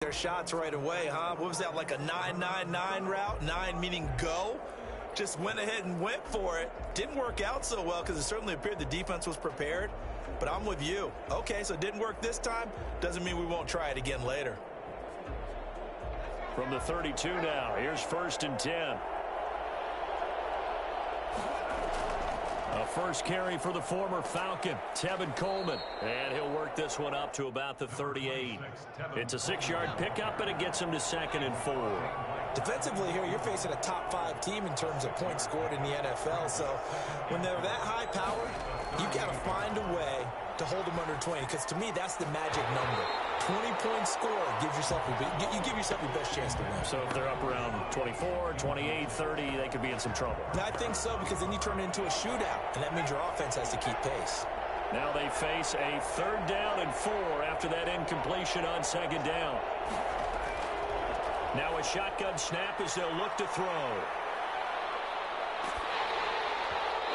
their shots right away, huh? What was that, like a 9-9-9 route? 9 meaning go? Just went ahead and went for it. Didn't work out so well because it certainly appeared the defense was prepared. But I'm with you. Okay, so it didn't work this time. Doesn't mean we won't try it again later. From the 32 now, here's 1st and 10. A first carry for the former Falcon, Tevin Coleman. And he'll work this one up to about the 38. It's a 6-yard pickup, and it gets him to 2nd and 4. Defensively here, you're facing a top 5 team in terms of points scored in the NFL. So when they're that high powered, you got to find a way to hold them under 20. Because to me, that's the magic number. 20-point score gives yourself you give yourself your best chance to win. So if they're up around 24, 28, 30, they could be in some trouble. I think so, because then you turn it into a shootout, and that means your offense has to keep pace. Now they face a 3rd down and 4 after that incompletion on 2nd down. Now a shotgun snap as they'll look to throw.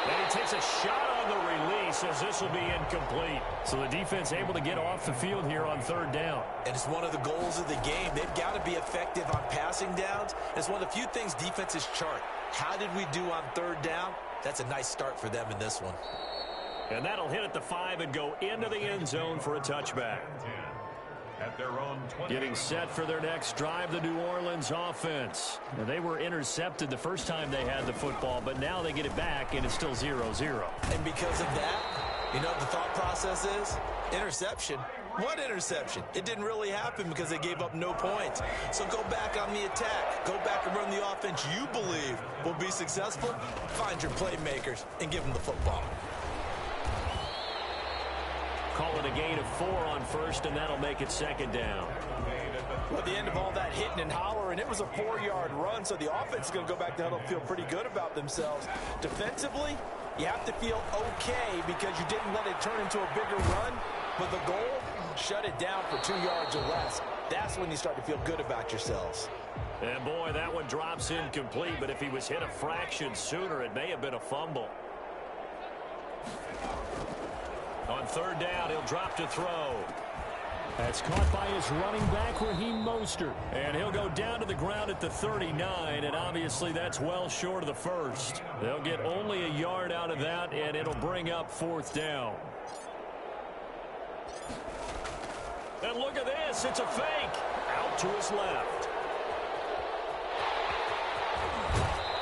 And he takes a shot on the release as this will be incomplete. So the defense able to get off the field here on 3rd down. And it's one of the goals of the game. They've got to be effective on passing downs. It's one of the few things defenses chart. How did we do on 3rd down? That's a nice start for them in this one. And that'll hit at the 5 and go into the end zone for a touchback. At their own 20. Getting set for their next drive, the New Orleans offense. Now, they were intercepted the first time they had the football, but now they get it back, and it's still 0-0. And because of that, you know what the thought process is? Interception. What interception? It didn't really happen because they gave up no points. So go back on the attack. Go back and run the offense you believe will be successful. Find your playmakers and give them the football. Call it a gain of 4 on 1st, and that'll make it 2nd down. Well, at the end of all that hitting and hollering, it was a 4-yard run, so the offense is going to go back to huddle and feel pretty good about themselves. Defensively, you have to feel okay because you didn't let it turn into a bigger run, but the goal, shut it down for 2 yards or less. That's when you start to feel good about yourselves. And boy, that one drops incomplete, but if he was hit a fraction sooner, it may have been a fumble. On 3rd down, he'll drop to throw. That's caught by his running back, Raheem Mostert. And he'll go down to the ground at the 39, and obviously that's well short of the first. They'll get only a yard out of that, and it'll bring up 4th down. And look at this. It's a fake. Out to his left.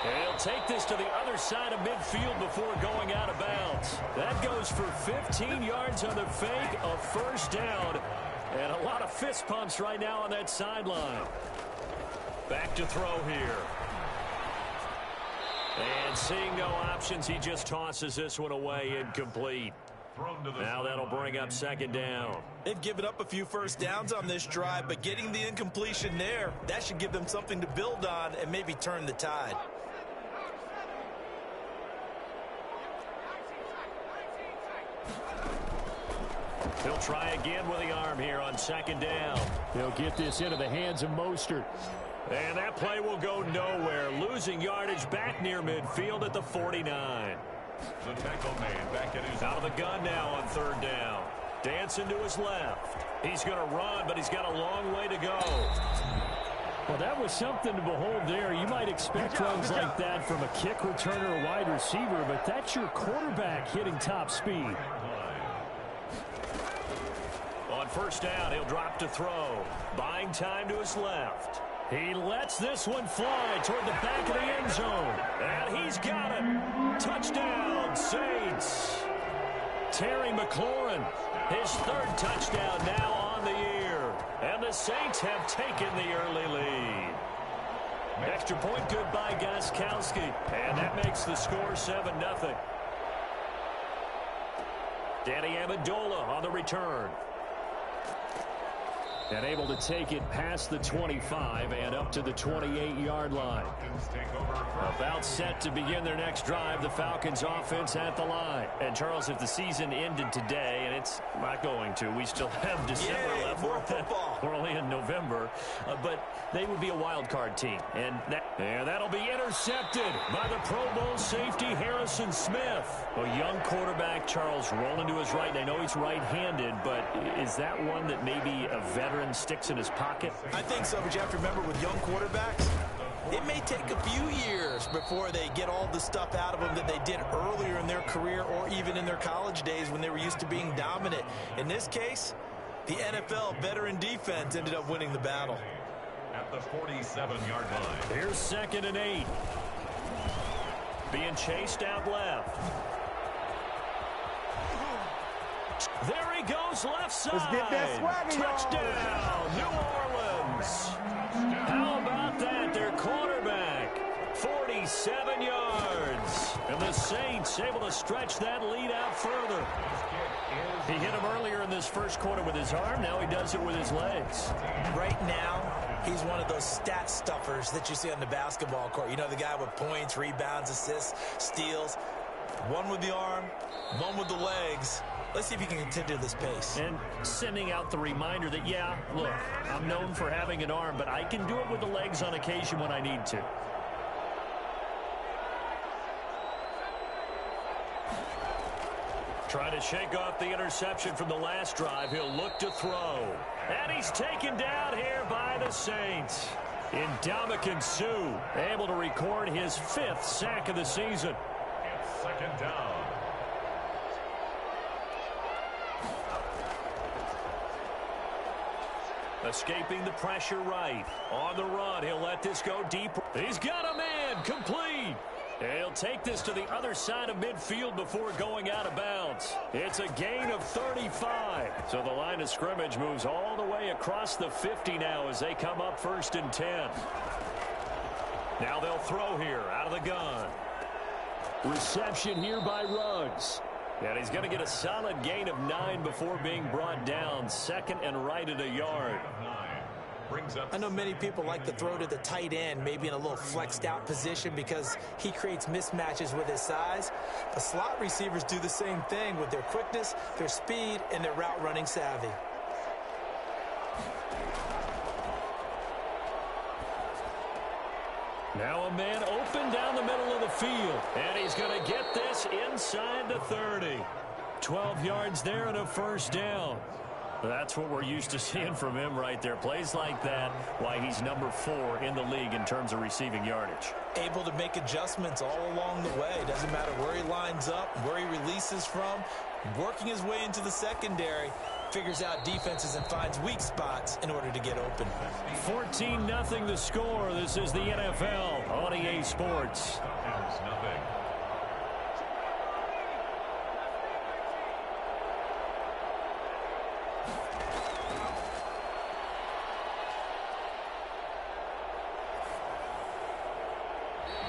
And he'll take this to the other side of midfield before going out of bounds. That goes for 15 yards on the fake, a 1st down. And a lot of fist pumps right now on that sideline. Back to throw here. And seeing no options, he just tosses this one away, incomplete. Now that'll bring up 2nd down. They've given up a few 1st downs on this drive, but getting the incompletion there, that should give them something to build on and maybe turn the tide. He'll try again with the arm here on 2nd down. He'll get this into the hands of Mostert. And that play will go nowhere. Losing yardage back near midfield at the 49. The tackle man back at his out of the gun now on 3rd down. Dancing to his left. He's going to run, but he's got a long way to go. Well, that was something to behold there. You might expect runs like that from a kick returner or wide receiver, but that's your quarterback hitting top speed. On 1st down, he'll drop to throw. Buying time to his left. He lets this one fly toward the back of the end zone. And he's got it. Touchdown, Saints. Terry McLaurin, his 3rd touchdown now on the year. And the Saints have taken the early lead. Extra point good by Gostkowski. And that makes the score 7-0. Danny Amendola on the return. And able to take it past the 25 and up to the 28-yard line. About set to begin their next drive, the Falcons offense at the line. And Charles, if the season ended today, and it's not going to, we still have December left. More football. We're only in November, but they would be a wild card team. And that'll be intercepted by the Pro Bowl safety Harrison Smith. A young quarterback, Charles, rolling to his right. And I know he's right-handed, but is that one that maybe a veteran veteran sticks in his pocket? I think so, but you have to remember with young quarterbacks, it may take a few years before they get all the stuff out of them that they did earlier in their career or even in their college days when they were used to being dominant. In this case, the NFL veteran defense ended up winning the battle. At the 47-yard line. Here's 2nd and 8. Being chased out left. There he goes left side. Let's get that swagger, Touchdown, New Orleans. How about that? Their quarterback, 47 yards. And the Saints able to stretch that lead out further. He hit him earlier in this first quarter with his arm. Now he does it with his legs. Right now, he's one of those stat stuffers that you see on the basketball court. You know, the guy with points, rebounds, assists, steals. One with the arm, one with the legs. Let's see if he can continue this pace. And sending out the reminder that, yeah, look, I'm known for having an arm, but I can do it with the legs on occasion when I need to. Trying to shake off the interception from the last drive. He'll look to throw. And he's taken down here by the Saints. Ndamukong Suh able to record his 5th sack of the season. It's 2nd down. Escaping the pressure right. On the run, he'll let this go deep. He's got a man, complete. He'll take this to the other side of midfield before going out of bounds. It's a gain of 35. So the line of scrimmage moves all the way across the 50 now as they come up 1st and 10. Now they'll throw here out of the gun. Reception here by Ruggs. And he's going to get a solid gain of 9 before being brought down. 2nd and right at a yard. I know many people like to throw to the tight end, maybe in a little flexed out position because he creates mismatches with his size. But slot receivers do the same thing with their quickness, their speed, and their route running savvy. Now a man open down the middle of the field. And he's going to get this inside the 30. 12 yards there and a 1st down. That's what we're used to seeing from him right there. Plays like that, why he's number 4 in the league in terms of receiving yardage. Able to make adjustments all along the way. Doesn't matter where he lines up, where he releases from. Working his way into the secondary. Figures out defenses and finds weak spots in order to get open. 14-0 the score. This is the NFL on EA Sports.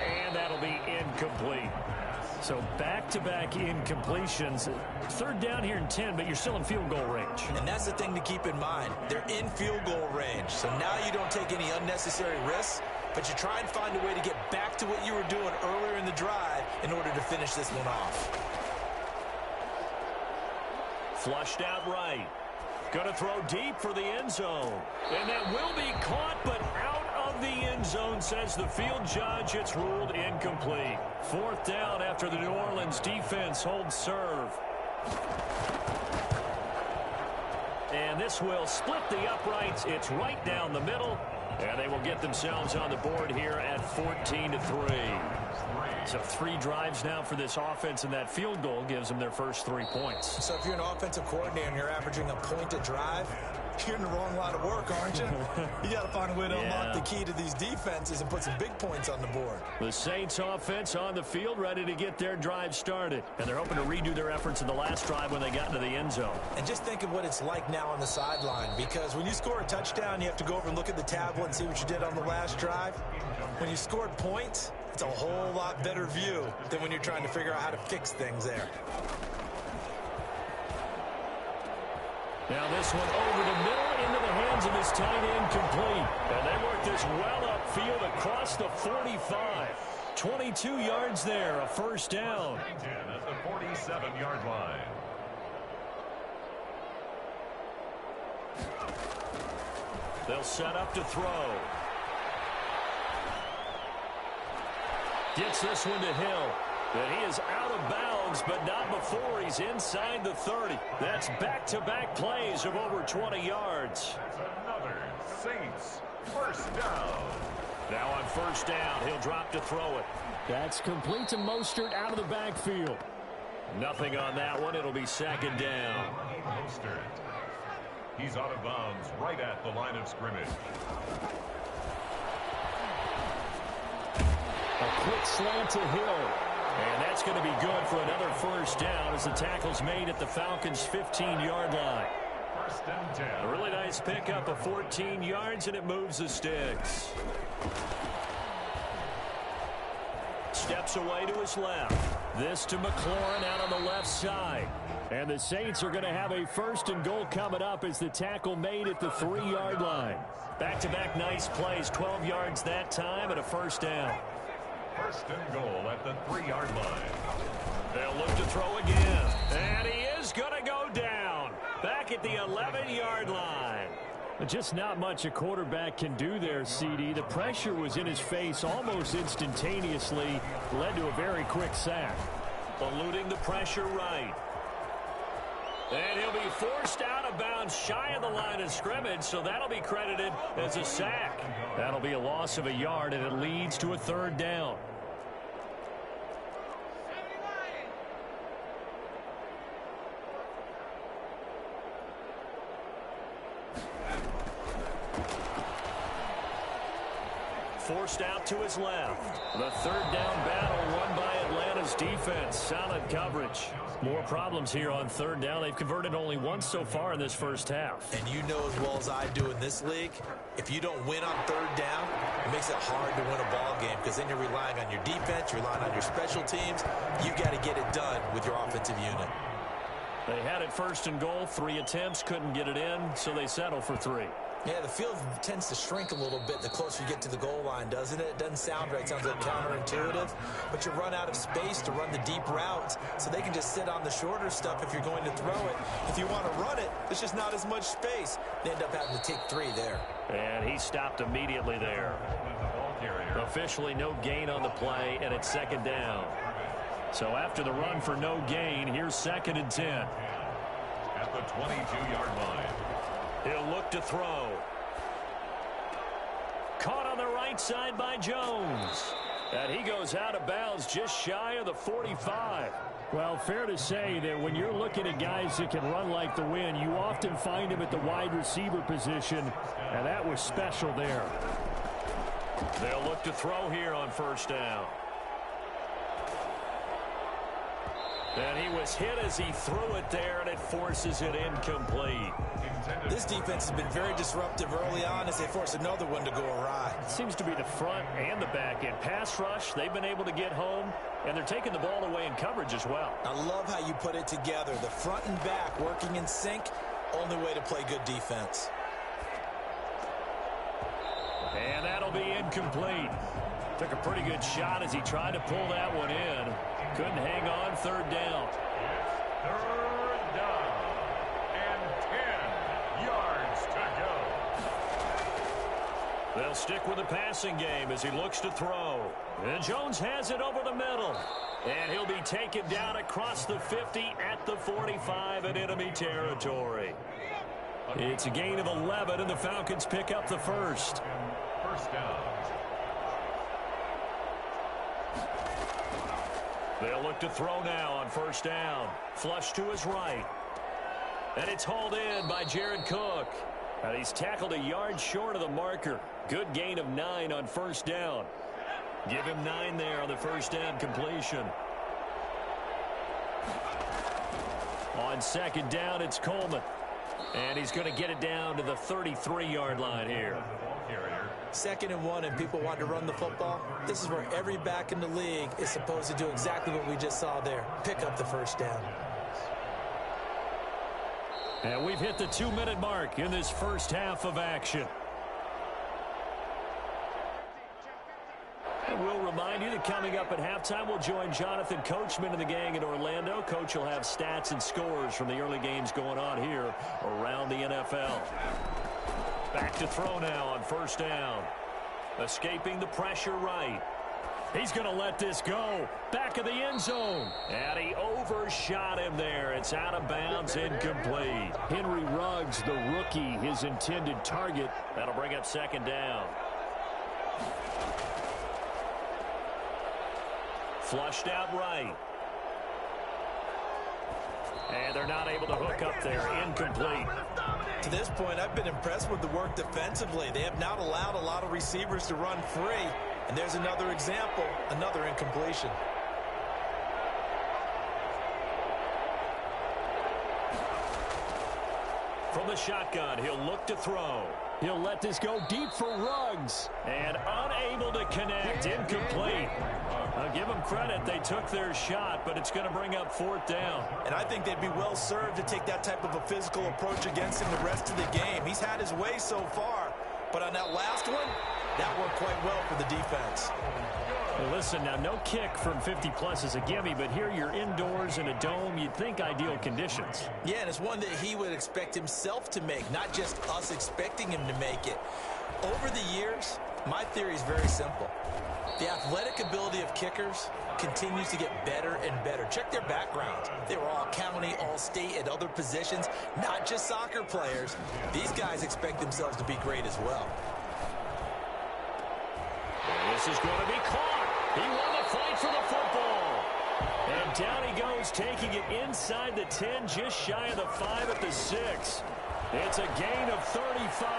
And that'll be incomplete. So back-to-back incompletions. 3rd down here and 10, but you're still in field goal range. And that's the thing to keep in mind. They're in field goal range. So now you don't take any unnecessary risks, but you try and find a way to get back to what you were doing earlier in the drive in order to finish this one off. Flushed out right. Going to throw deep for the end zone. And that will be caught, but out of the end zone, says the field judge. It's ruled incomplete. 4th down after the New Orleans defense holds serve. And this will split the uprights. It's right down the middle. And they will get themselves on the board here at 14-3. So 3 drives now for this offense, and that field goal gives them their first 3 points. So if you're an offensive coordinator and you're averaging a point a drive, you're in the wrong line of work, aren't you? You got to find a way to unlock the key to these defenses and put some big points on the board. The Saints offense on the field, ready to get their drive started. And they're hoping to redo their efforts in the last drive when they got into the end zone. And just think of what it's like now on the sideline, because when you score a touchdown, you have to go over and look at the tablet and see what you did on the last drive. When you scored points, it's a whole lot better view than when you're trying to figure out how to fix things there. Now this one over the middle into the hands of his tight end, complete. And they work this well upfield across the 45. 22 yards there, a 1st down. At the 47-yard line. They'll set up to throw. Gets this one to Hill. And he is out of bounds, but not before he's inside the 30. That's back-to-back plays of over 20 yards. That's another Saints first down. Now on first down, he'll drop to throw it. That's complete to Mostert out of the backfield. Nothing on that one. It'll be second down. Mostert. He's out of bounds right at the line of scrimmage. A quick slant to Hill. And that's going to be good for another first down as the tackle's made at the Falcons' 15-yard line. First and 10. A really nice pickup of 14 yards, and it moves the sticks. Steps away to his left. This to McLaurin out on the left side. And the Saints are going to have a first and goal coming up as the tackle made at the 3-yard line. Back-to-back nice plays, 12 yards that time and a first down. First and goal at the 3-yard line. They'll look to throw again. And he is going to go down. Back at the 11-yard line. Just not much a quarterback can do there, CD. The pressure was in his face almost instantaneously. Led to a very quick sack. Eluding the pressure right. And he'll be forced out of bounds shy of the line of scrimmage, so that'll be credited as a sack. That'll be a loss of a yard, and it leads to a third down. Forced out to his left. The third down battle won by Atlanta's defense. Solid coverage. More problems here on third down. They've converted only once so far in this first half. And you know as well as I do in this league, if you don't win on third down, it makes it hard to win a ball game because then you're relying on your defense, you're relying on your special teams. You got to get it done with your offensive unit. They had it first and goal. 3 attempts, couldn't get it in, so they settle for 3. Yeah, the field tends to shrink a little bit the closer you get to the goal line, doesn't it? It doesn't sound right. It sounds like counterintuitive. But you run out of space to run the deep routes, so they can just sit on the shorter stuff if you're going to throw it. If you want to run it, there's just not as much space. They end up having to take 3 there. And he stopped immediately there. Officially no gain on the play, and it's second down. So after the run for no gain, here's second and 10. At the 22-yard line. He'll look to throw. Caught on the right side by Jones. And he goes out of bounds just shy of the 45. Well, fair to say that when you're looking at guys that can run like the wind, you often find him at the wide receiver position, and that was special there. They'll look to throw here on first down. And he was hit as he threw it there, and it forces it incomplete. This defense has been very disruptive early on as they force another one to go awry. It seems to be the front and the back end. Pass rush, they've been able to get home, and they're taking the ball away in coverage as well. I love how you put it together. The front and back working in sync, only way to play good defense. And that'll be incomplete. Took a pretty good shot as he tried to pull that one in. Couldn't hang on, third down. Third down. And 10 yards to go. They'll stick with the passing game as he looks to throw. And Jones has it over the middle. And he'll be taken down across the 50 at the 45 in enemy territory. It's a gain of 11, and the Falcons pick up the first. First down. They'll look to throw now on first down. Flush to his right. And it's hauled in by Jared Cook. And he's tackled a yard short of the marker. Good gain of 9 on first down. Give him 9 there on the first down completion. On second down, it's Coleman. And he's going to get it down to the 33-yard line here. Second and 1 and people want to run the football. This is where every back in the league is supposed to do exactly what we just saw there. Pick up the first down. And we've hit the 2-minute mark in this first half of action. And we'll remind you that coming up at halftime, we'll join Jonathan Coachman and the gang in Orlando. Coach will have stats and scores from the early games going on here around the NFL. Back to throw now on first down. Escaping the pressure right. He's going to let this go. Back of the end zone. And he overshot him there. It's out of bounds, incomplete. Henry Ruggs, the rookie, his intended target. That'll bring up second down. Flushed out right. And they're not able to hook up there. Incomplete. To this point, I've been impressed with the work defensively. They have not allowed a lot of receivers to run free. And there's another example, another incompletion. From the shotgun, he'll look to throw. He'll let this go deep for Ruggs. And unable to connect. Incomplete. I'll give them credit. They took their shot, but it's going to bring up fourth down. And I think they'd be well served to take that type of a physical approach against him the rest of the game. He's had his way so far, but on that last one, that worked quite well for the defense. Well, listen, now no kick from 50-plus is a gimme, but here you're indoors in a dome. You'd think ideal conditions. Yeah, and it's one that he would expect himself to make, not just us expecting him to make it. Over the years, my theory is very simple. The athletic ability of kickers continues to get better and better. Check their backgrounds. They were all county, all state, at other positions, not just soccer players. These guys expect themselves to be great as well. This is going to be caught. He won the fight for the football. And down he goes, taking it inside the 10, just shy of the 5 at the 6. It's a gain of 35.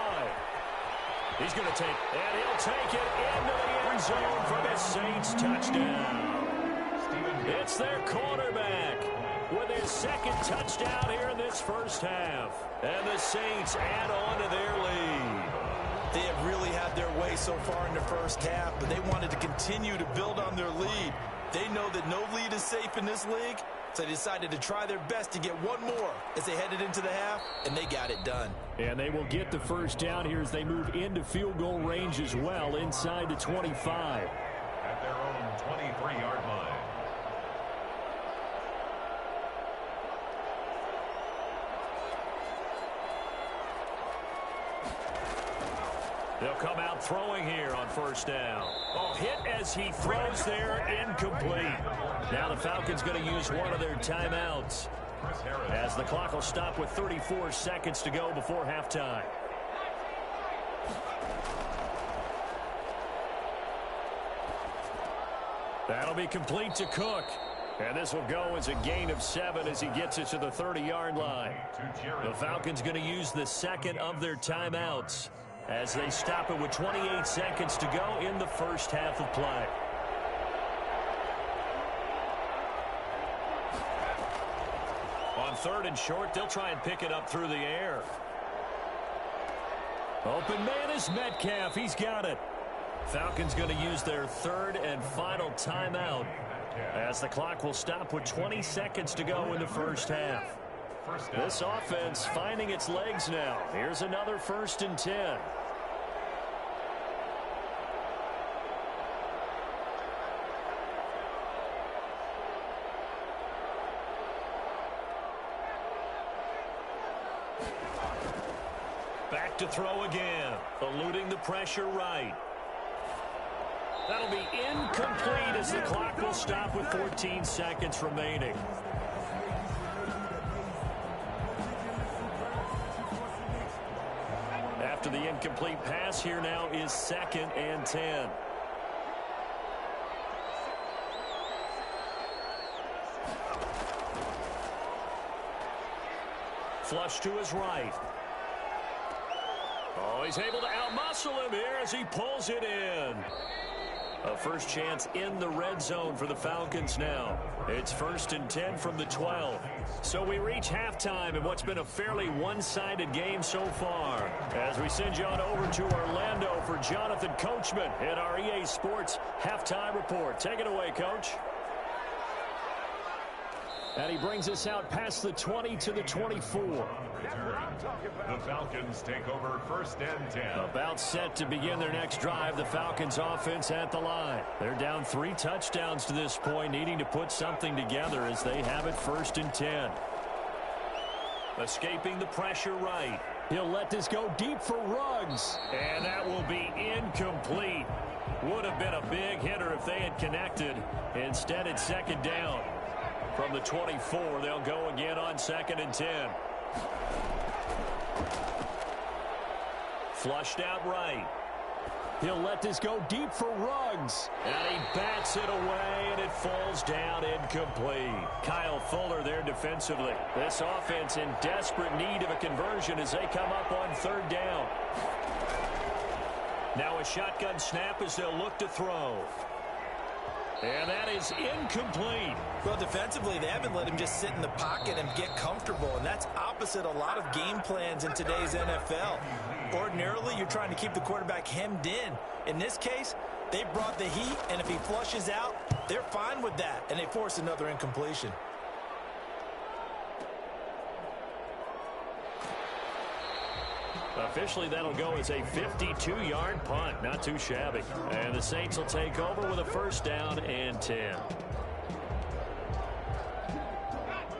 He's going to take, and he'll take it into the end zone for the Saints touchdown. It's their quarterback with his second touchdown here in this first half. And the Saints add on to their lead. They have really had their way so far in the first half, but they wanted to continue to build on their lead. They know that no lead is safe in this league, so they decided to try their best to get one more as they headed into the half, and they got it done. And they will get the first down here as they move into field goal range as well, inside the 25. At their own 23-yard line. They'll come out throwing here on first down. Oh, hit as he throws there, incomplete. Now the Falcons going to use one of their timeouts as the clock will stop with 34 seconds to go before halftime. That'll be complete to Cook. And this will go as a gain of 7 as he gets it to the 30-yard line. The Falcons going to use the second of their timeouts as they stop it with 28 seconds to go in the first half of play. On third and short, they'll try and pick it up through the air. Open man is Metcalf. He's got it. Falcons going to use their third and final timeout as the clock will stop with 20 seconds to go in the first half. This offense finding its legs now. Here's another 1st and 10. Back to throw again. Eluding the pressure right. That'll be incomplete as the clock will stop with 14 seconds remaining. After the incomplete pass, here now is 2nd and 10. Flush to his right. Oh, he's able to outmuscle him here as he pulls it in. A first chance in the red zone for the Falcons now. It's 1st and 10 from the 12. So we reach halftime in what's been a fairly one-sided game so far. As we send you on over to Orlando for Jonathan Coachman in our EA Sports Halftime Report. Take it away, Coach. And he brings us out past the 20 to the 24. The Falcons take over 1st and 10. About set to begin their next drive. The Falcons offense at the line. They're down 3 touchdowns to this point, needing to put something together as they have it 1st and 10. Escaping the pressure right. He'll let this go deep for Ruggs. And that will be incomplete. Would have been a big hitter if they had connected. Instead, it's second down. From the 24, they'll go again on 2nd and 10. Flushed out right. He'll let this go deep for Ruggs. And he bats it away, and it falls down incomplete. Kyle Fuller there defensively. This offense in desperate need of a conversion as they come up on 3rd down. Now a shotgun snap as they'll look to throw. And that is incomplete. Well, defensively, they haven't let him just sit in the pocket and get comfortable, and that's opposite a lot of game plans in today's NFL. Ordinarily, you're trying to keep the quarterback hemmed in. In this case, they brought the heat, and if he flushes out, they're fine with that, and they force another incompletion. Officially, that'll go as a 52-yard punt. Not too shabby. And the Saints will take over with a 1st down and 10.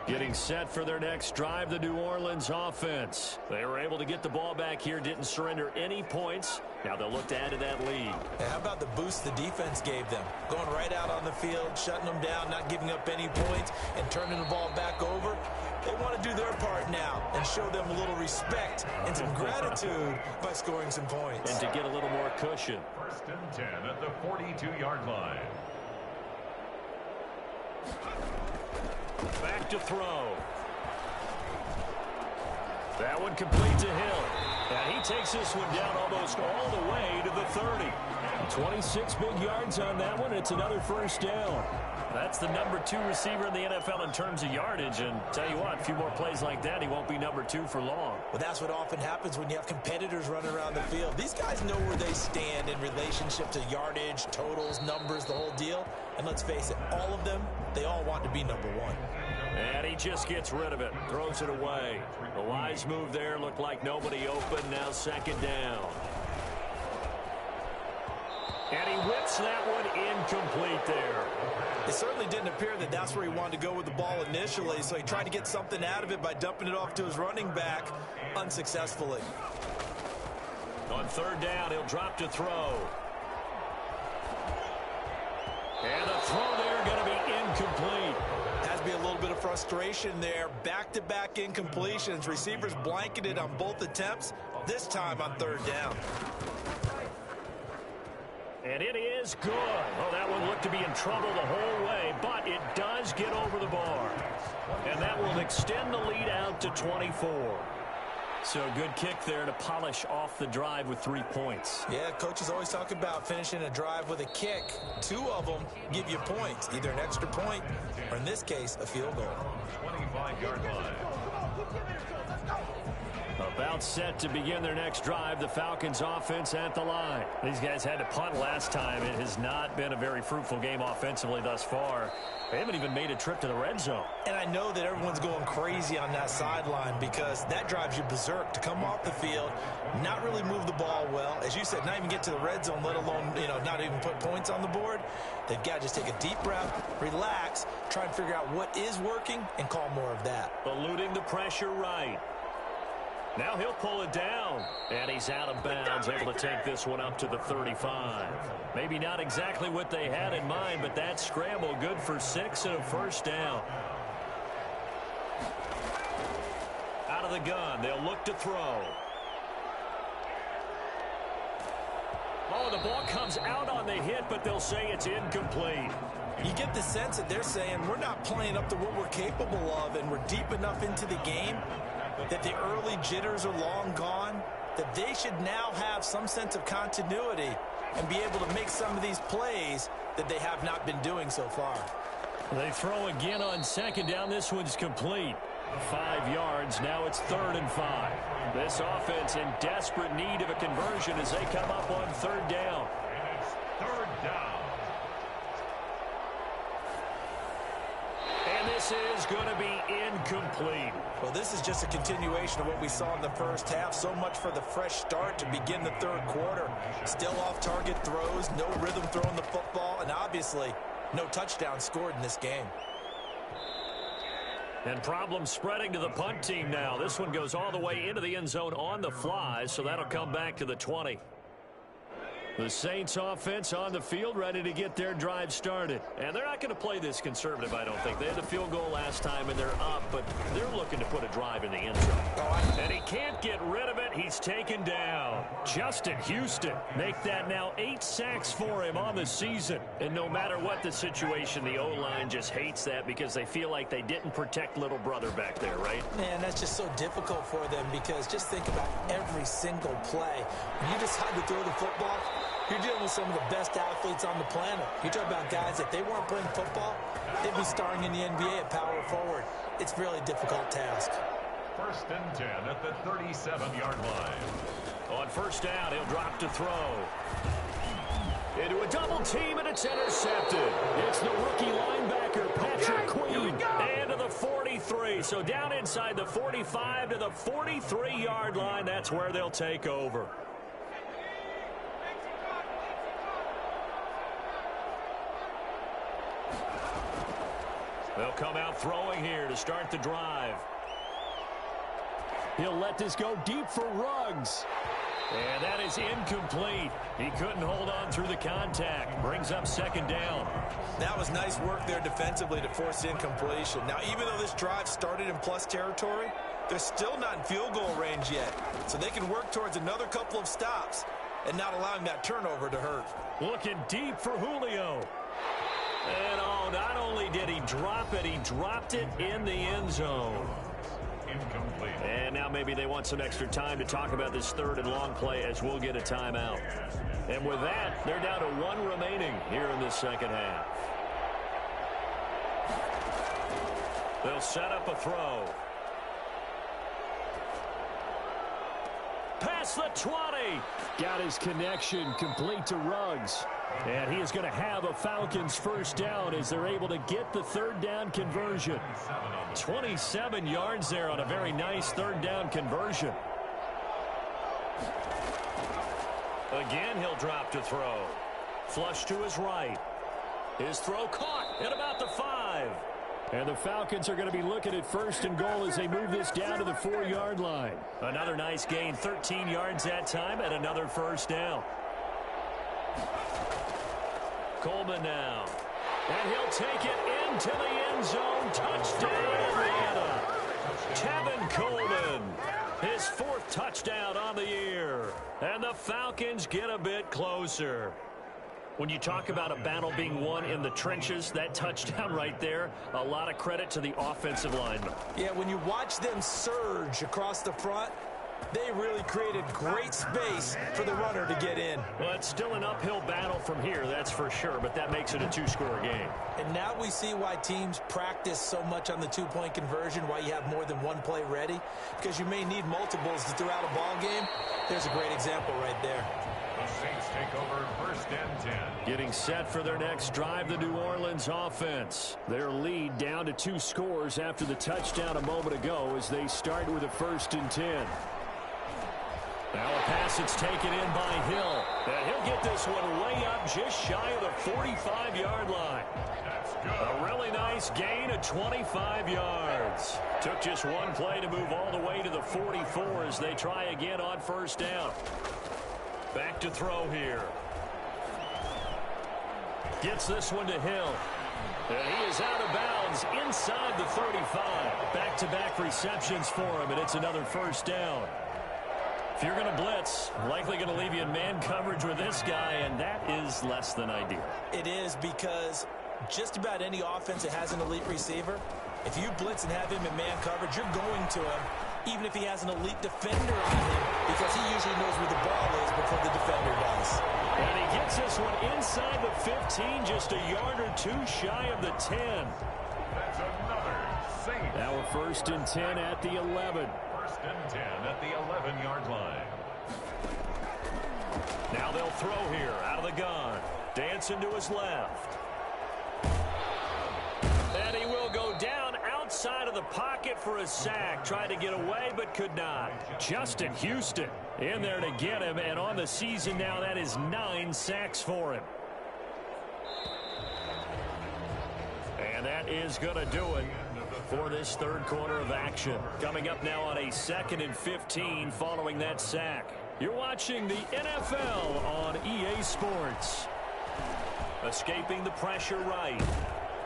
Getting set for their next drive, the New Orleans offense. They were able to get the ball back here, didn't surrender any points. Now they'll look to add to that lead. And how about the boost the defense gave them? Going right out on the field, shutting them down, not giving up any points, and turning the ball back over. They want to do their part now and show them a little respect and some gratitude by scoring some points. And to get a little more cushion. 1st and 10 at the 42-yard line. Back to throw. That one completes a Hill. And he takes this one down almost all the way to the 30. 26 big yards on that one. It's another 1st down. That's the number 2 receiver in the NFL in terms of yardage. And tell you what, a few more plays like that, he won't be number 2 for long. Well, that's what often happens when you have competitors running around the field. These guys know where they stand in relationship to yardage, totals, numbers, the whole deal. And let's face it, all of them, they all want to be number 1. And he just gets rid of it, throws it away. The wise move there, looked like nobody open. Now 2nd down. And he whips that one incomplete there. It certainly didn't appear that that's where he wanted to go with the ball initially, so he tried to get something out of it by dumping it off to his running back unsuccessfully. On 3rd down, he'll drop to throw. And the throw there going to be incomplete. Has to be a little bit of frustration there. Back-to-back incompletions. Receivers blanketed on both attempts, this time on 3rd down. And it is good. Oh, that one looked to be in trouble the whole way, but it does get over the bar. And that will extend the lead out to 24. So a good kick there to polish off the drive with 3 points. Yeah, coaches always talk about finishing a drive with a kick. 2 of them give you points, either an extra point or, in this case, a field goal. 25-yard line. About set to begin their next drive, the Falcons offense at the line. These guys had to punt last time. It has not been a very fruitful game offensively thus far. They haven't even made a trip to the red zone. And I know that everyone's going crazy on that sideline because that drives you berserk to come off the field, not really move the ball well. As you said, not even get to the red zone, let alone, not even put points on the board. They've got to just take a deep breath, relax, try and figure out what is working and call more of that. Eluding the pressure right. Now he'll pull it down, and he's out of bounds, able to take this one up to the 35. Maybe not exactly what they had in mind, but that scramble good for 6 and a 1st down. Out of the gun, they'll look to throw. Oh, the ball comes out on the hit, but they'll say it's incomplete. You get the sense that they're saying we're not playing up to what we're capable of, and we're deep enough into the game that the early jitters are long gone, that they should now have some sense of continuity and be able to make some of these plays that they have not been doing so far. They throw again on 2nd down. This one's complete. 5 yards. Now it's 3rd and 5. This offense in desperate need of a conversion as they come up on 3rd down. And it's 3rd down. And this is going to be incomplete. Well, this is just a continuation of what we saw in the first half. So much for the fresh start to begin the 3rd quarter. Still off-target throws, no rhythm throwing the football, and obviously no touchdown scored in this game. And problems spreading to the punt team now. This one goes all the way into the end zone on the fly, so that'll come back to the 20. The Saints offense on the field ready to get their drive started. And they're not going to play this conservative, I don't think. They had the field goal last time, and they're up, but they're looking to put a drive in the end zone. And he can't get rid of it. He's taken down. Justin Houston make that now 8 sacks for him on the season. And no matter what the situation, the O-line just hates that because they feel like they didn't protect little brother back there, right? Man, that's just so difficult for them because just think about every single play. When you decide to throw the football, you're dealing with some of the best athletes on the planet. You're talking about guys, if they weren't playing football, they'd be starring in the NBA at power forward. It's a really difficult task. 1st and 10 at the 37-yard line. On 1st down, he'll drop to throw. Into a double team, and it's intercepted. It's the rookie linebacker, Patrick Queen. And to the 43. So down inside the 45 to the 43-yard line. That's where they'll take over. They'll come out throwing here to start the drive. He'll let this go deep for Ruggs. And that is incomplete. He couldn't hold on through the contact. Brings up 2nd down. That was nice work there defensively to force incompletion. Now, even though this drive started in plus territory, they're still not in field goal range yet. So they can work towards another couple of stops and not allowing that turnover to hurt. Looking deep for Julio. And not only did he drop it, he dropped it in the end zone. Incomplete. And now maybe they want some extra time to talk about this 3rd and long play as we'll get a timeout. And with that, they're down to 1 remaining here in the 2nd half. They'll set up a throw. Past the 20. Got his connection complete to Ruggs. And he is going to have a Falcons 1st down as they're able to get the 3rd down conversion. 27 yards there on a very nice 3rd down conversion. Again, he'll drop to throw. Flush to his right. His throw caught at about the 5. And the Falcons are going to be looking at 1st and goal as they move this down to the 4-yard line. Another nice gain, 13 yards that time, and another 1st down. Coleman now. And he'll take it into the end zone. Touchdown, Atlanta. Tevin Coleman. His 4th touchdown on the year. And the Falcons get a bit closer. When you talk about a battle being won in the trenches, that touchdown right there, a lot of credit to the offensive linemen. Yeah, when you watch them surge across the front, they really created great space for the runner to get in. Well, it's still an uphill battle from here, that's for sure, but that makes it a 2-score game. And now we see why teams practice so much on the 2-point conversion, why you have more than one play ready, because you may need multiples to throw out a ball game. There's a great example right there. The Saints take over 1st and 10. Getting set for their next drive, the New Orleans offense. Their lead down to 2 scores after the touchdown a moment ago as they start with a 1st and 10. Now a pass that's taken in by Hill. And he'll get this one way up just shy of the 45-yard line. That's good. A really nice gain of 25 yards. Took just one play to move all the way to the 44 as they try again on 1st down. Back to throw here. Gets this one to Hill. And he is out of bounds inside the 35. Back-to-back receptions for him, and it's another 1st down. If you're going to blitz, likely going to leave you in man coverage with this guy, and that is less than ideal. It is because just about any offense that has an elite receiver, if you blitz and have him in man coverage, you're going to him, even if he has an elite defender on him, because he usually knows where the ball is before the defender does. And he gets this one inside the 15, just a yard or 2 shy of the 10. That's another Saints. Now a 1st and 10 at the 11. 1st and 10 at the 11-yard line. Now they'll throw here out of the gun. Dancing to his left. And he will go down outside of the pocket for a sack. Tried to get away, but could not. Justin Houston in there to get him. And on the season now, that is 9 sacks for him. And that is going to do it for this 3rd quarter of action. Coming up now on a 2nd and 15 following that sack. You're watching the NFL on EA Sports. Escaping the pressure right.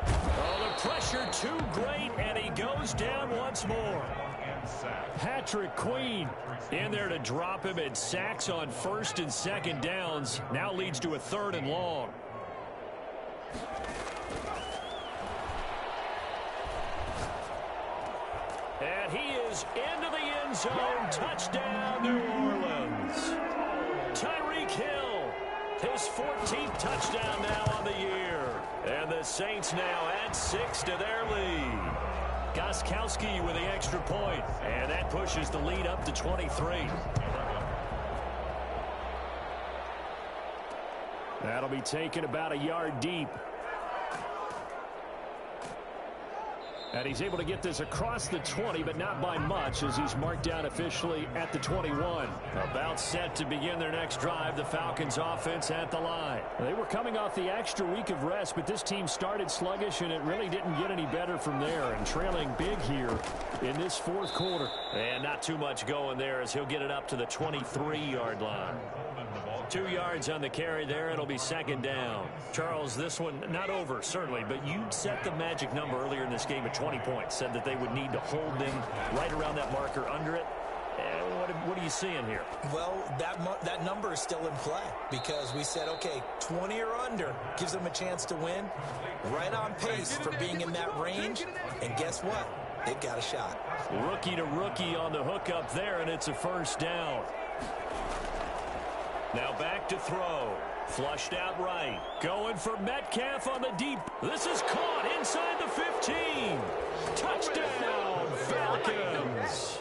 Oh, the pressure too great, and he goes down once more. Patrick Queen in there to drop him, and sacks on 1st and 2nd downs. Now leads to a 3rd and long. And he is into the end zone. Touchdown, New Orleans. Tyreek Hill, his 14th touchdown now on the year. And the Saints now add 6 to their lead. Gostkowski with the extra point. And that pushes the lead up to 23. That'll be taken about a yard deep. And he's able to get this across the 20, but not by much, as he's marked down officially at the 21. About set to begin their next drive, the Falcons offense at the line. They were coming off the extra week of rest, but this team started sluggish, and it really didn't get any better from there. And trailing big here in this 4th quarter. And not too much going there, as he'll get it up to the 23-yard line. 2 yards on the carry there. It'll be 2nd down. Charles, this one not over, certainly, but you set the magic number earlier in this game at 20 points. Said that they would need to hold them right around that marker under it. What are you seeing here? Well, that number is still in play because we said, okay, 20 or under gives them a chance to win. Right on pace for being in that range. And guess what? They've got a shot. Rookie to rookie on the hook up there, and it's a 1st down. Now back to throw. Flushed out right. Going for Metcalf on the deep. This is caught inside the 15. Touchdown, Falcons.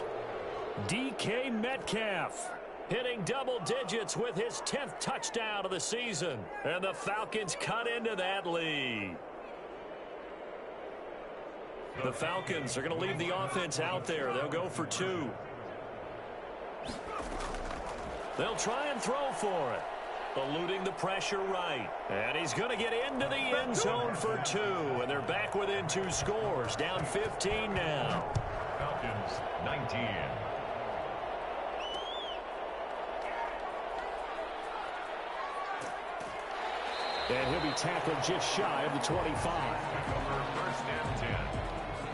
DK Metcalf hitting double digits with his 10th touchdown of the season. And the Falcons cut into that lead. The Falcons are going to leave the offense out there. They'll go for 2. They'll try and throw for it. Eluding the pressure right. And he's going to get into the end zone for 2. And they're back within 2 scores. Down 15 now. Falcons 19. And he'll be tackled just shy of the 25. 1st and 10.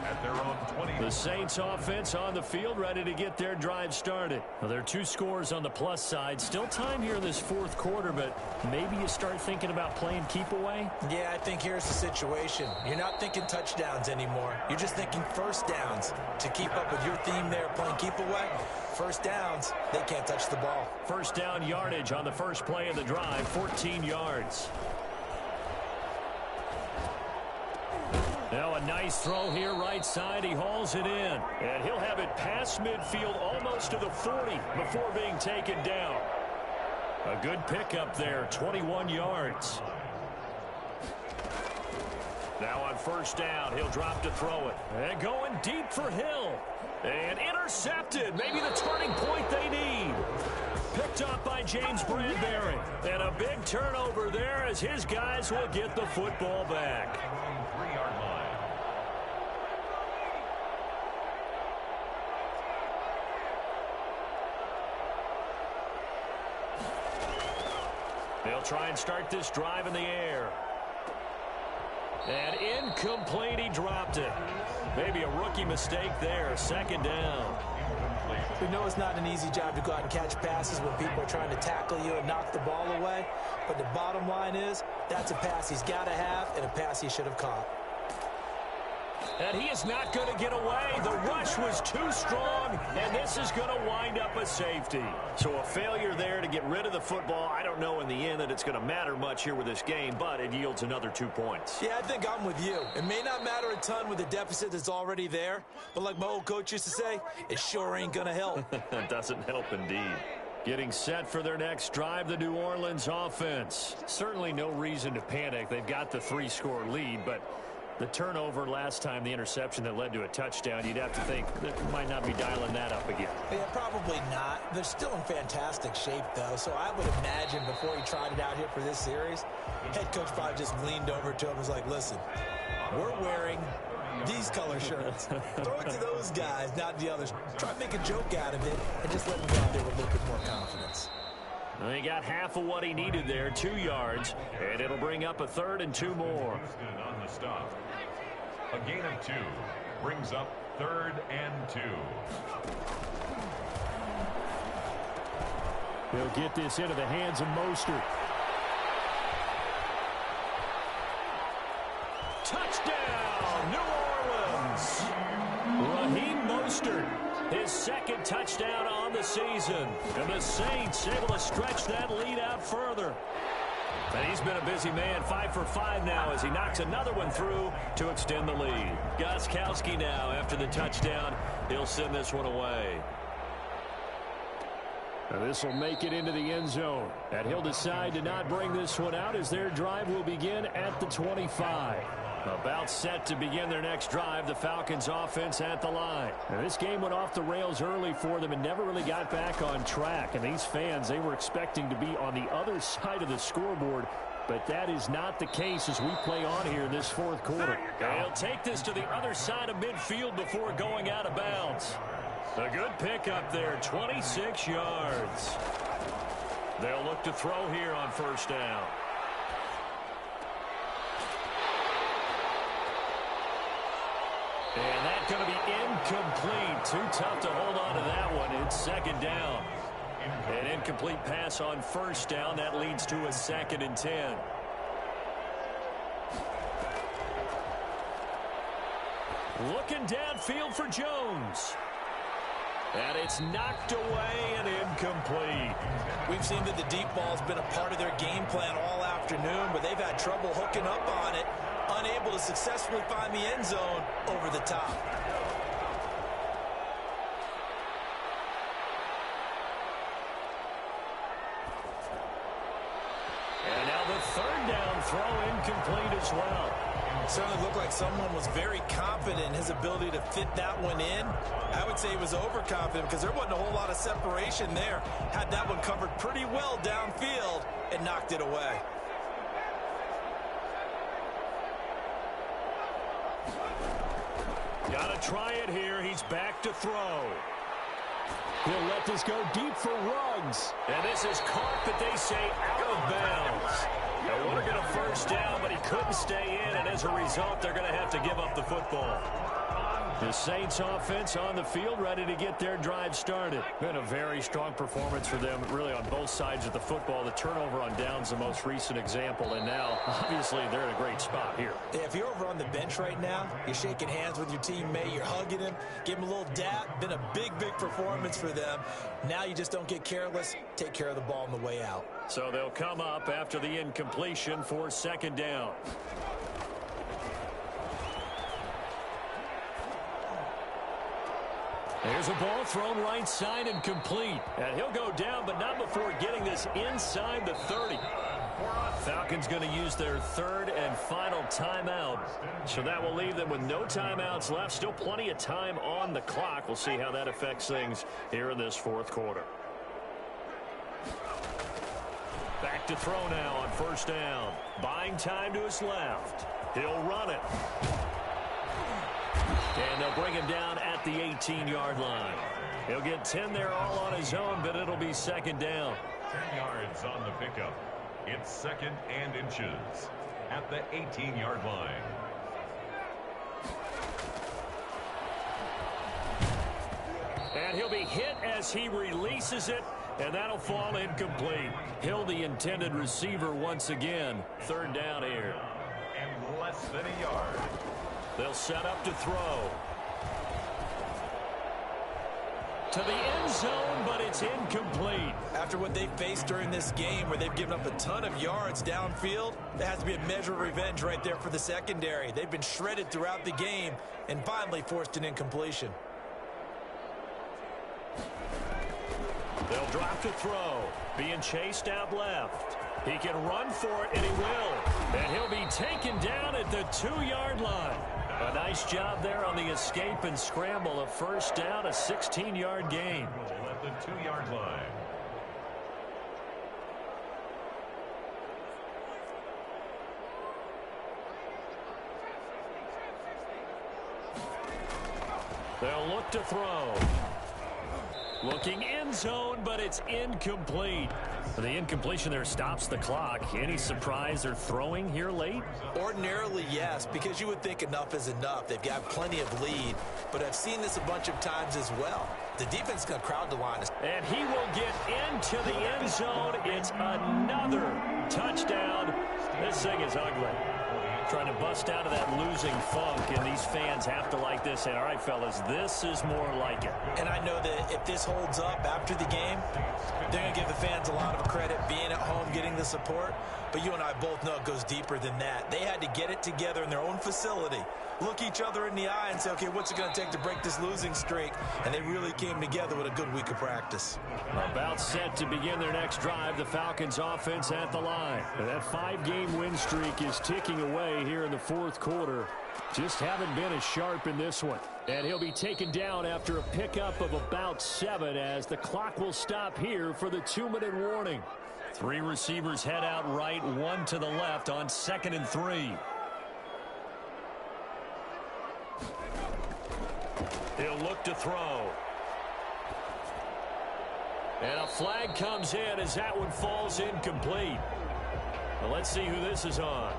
At their own 20. The Saints offense on the field, ready to get their drive started. Well, there are 2 scores on the plus side. Still time here in this 4th quarter, but maybe you start thinking about playing keep away? Yeah, I think here's the situation. You're not thinking touchdowns anymore. You're just thinking 1st downs. To keep up with your theme there, playing keep away, 1st downs, they can't touch the ball. 1st down yardage on the first play of the drive, 14 yards. Now a nice throw here right side. He hauls it in. And he'll have it past midfield almost to the 40 before being taken down. A good pickup there, 21 yards. Now on 1st down, he'll drop to throw it. And going deep for Hill. And intercepted. Maybe the turning point they need. Picked up by James Bradbury. And a big turnover there as his guys will get the football back. 3-yard line. They'll try and start this drive in the air. And incomplete, he dropped it. Maybe a rookie mistake there, 2nd down. We know it's not an easy job to go out and catch passes when people are trying to tackle you and knock the ball away. But the bottom line is, that's a pass he's got to have and a pass he should have caught. And he is not going to get away. The rush was too strong, and this is going to wind up a safety. So a failure there to get rid of the football. I don't know in the end that it's going to matter much here with this game, but it yields another 2 points. Yeah, I think I'm with you. It may not matter a ton with the deficit that's already there, but like my old coach used to say, it sure ain't going to help. It doesn't help indeed. Getting set for their next drive, the New Orleans offense. Certainly no reason to panic. They've got the 3-score lead, but the turnover last time, the interception that led to a touchdown, you'd have to think that might not be dialing that up again. Yeah, probably not. They're still in fantastic shape, though, so I would imagine before he tried it out here for this series, head coach probably just leaned over to him and was like, listen, we're wearing these color shirts. Throw it to those guys, not the others. Try to make a joke out of it and just let them go out there with a little bit more confidence. Well, he got half of what he needed there, 2 yards, and it'll bring up a 3rd and 2 more. Houston on the stop. A gain of 2 brings up 3rd and 2. He'll get this into the hands of Mostert. Touchdown, New Orleans. Raheem Mostert, his 2nd touchdown on the season. And the Saints able to stretch that lead out further. And he's been a busy man, 5 for 5 now as he knocks another one through to extend the lead. Gostkowski now after the touchdown. He'll send this one away. Now this will make it into the end zone. And he'll decide to not bring this one out as their drive will begin at the 25. About set to begin their next drive, the Falcons offense at the line. Now this game went off the rails early for them and never really got back on track. And these fans, they were expecting to be on the other side of the scoreboard. But that is not the case as we play on here in this 4th quarter. They'll take this to the other side of midfield before going out of bounds. A good pickup there, 26 yards. They'll look to throw here on 1st down. And that's going to be incomplete. Too tough to hold on to that one. It's 2nd down. An incomplete pass on 1st down. That leads to a 2nd and 10. Looking downfield for Jones. And it's knocked away and incomplete. We've seen that the deep ball's been a part of their game plan all afternoon, but they've had trouble hooking up on it, unable to successfully find the end zone over the top. And now the 3rd down throw incomplete as well. It certainly looked like someone was very confident in his ability to fit that one in. I would say he was overconfident because there wasn't a whole lot of separation there. Had that one covered pretty well downfield and knocked it away. Got to try it here. He's back to throw. He'll let this go deep for Ruggs. And this is caught, but they say out of bounds. It would have been a 1st down, but he couldn't stay in, and as a result, they're going to have to give up the football. The Saints offense on the field ready to get their drive started. Been a very strong performance for them, really on both sides of the football. The turnover on downs, the most recent example, and now, obviously, they're in a great spot here. Yeah, if you're over on the bench right now, you're shaking hands with your teammate, you're hugging him, give him a little dap. Been a big, big performance for them. Now you just don't get careless. Take care of the ball on the way out. So they'll come up after the incompletion for 2nd down. There's a ball thrown right side and complete. And he'll go down, but not before getting this inside the 30. Falcons going to use their 3rd and final timeout. So that will leave them with no timeouts left. Still plenty of time on the clock. We'll see how that affects things here in this 4th quarter. Back to throw now on 1st down. Buying time to his left. He'll run it. And they'll bring him down at the 18-yard line. He'll get 10 there all on his own, but it'll be 2nd down. 10 yards on the pickup. It's 2nd and inches at the 18-yard line. And he'll be hit as he releases it, and that'll fall incomplete. Hill, the intended receiver once again. 3rd down here. And less than a yard. They'll set up to throw. To the end zone, but it's incomplete. After what they faced during this game where they've given up a ton of yards downfield, there has to be a measure of revenge right there for the secondary. They've been shredded throughout the game and finally forced an incompletion. They'll drop to throw. Being chased out left. He can run for it, and he will. And he'll be taken down at the 2-yard line. A nice job there on the escape and scramble. A 1st down, a 16-yard gain. At the 2-yard line. They'll look to throw. Looking end zone, but it's incomplete. The incompletion there stops the clock. Any surprise they're throwing here late? Ordinarily, yes, because you would think enough is enough. They've got plenty of lead, but I've seen this a bunch of times as well. The defense is going to crowd the line. And he will get into the end zone. It's another touchdown. This thing is ugly. Trying to bust out of that losing funk, and these fans have to like this. And all right, fellas, this is more like it. And I know that if this holds up after the game, they're going to give the fans a lot of credit being at home, getting the support. But you and I both know it goes deeper than that. They had to get it together in their own facility, look each other in the eye and say, okay, what's it going to take to break this losing streak? And they really came together with a good week of practice. About set to begin their next drive, the Falcons offense at the line. And that 5-game win streak is ticking away here in the fourth quarter. Just haven't been as sharp in this one. And he'll be taken down after a pickup of about 7 as the clock will stop here for the 2-minute warning. 3 receivers head out right, 1 to the left on 2nd and 3. He'll look to throw. And a flag comes in as that one falls incomplete. Well, let's see who this is on.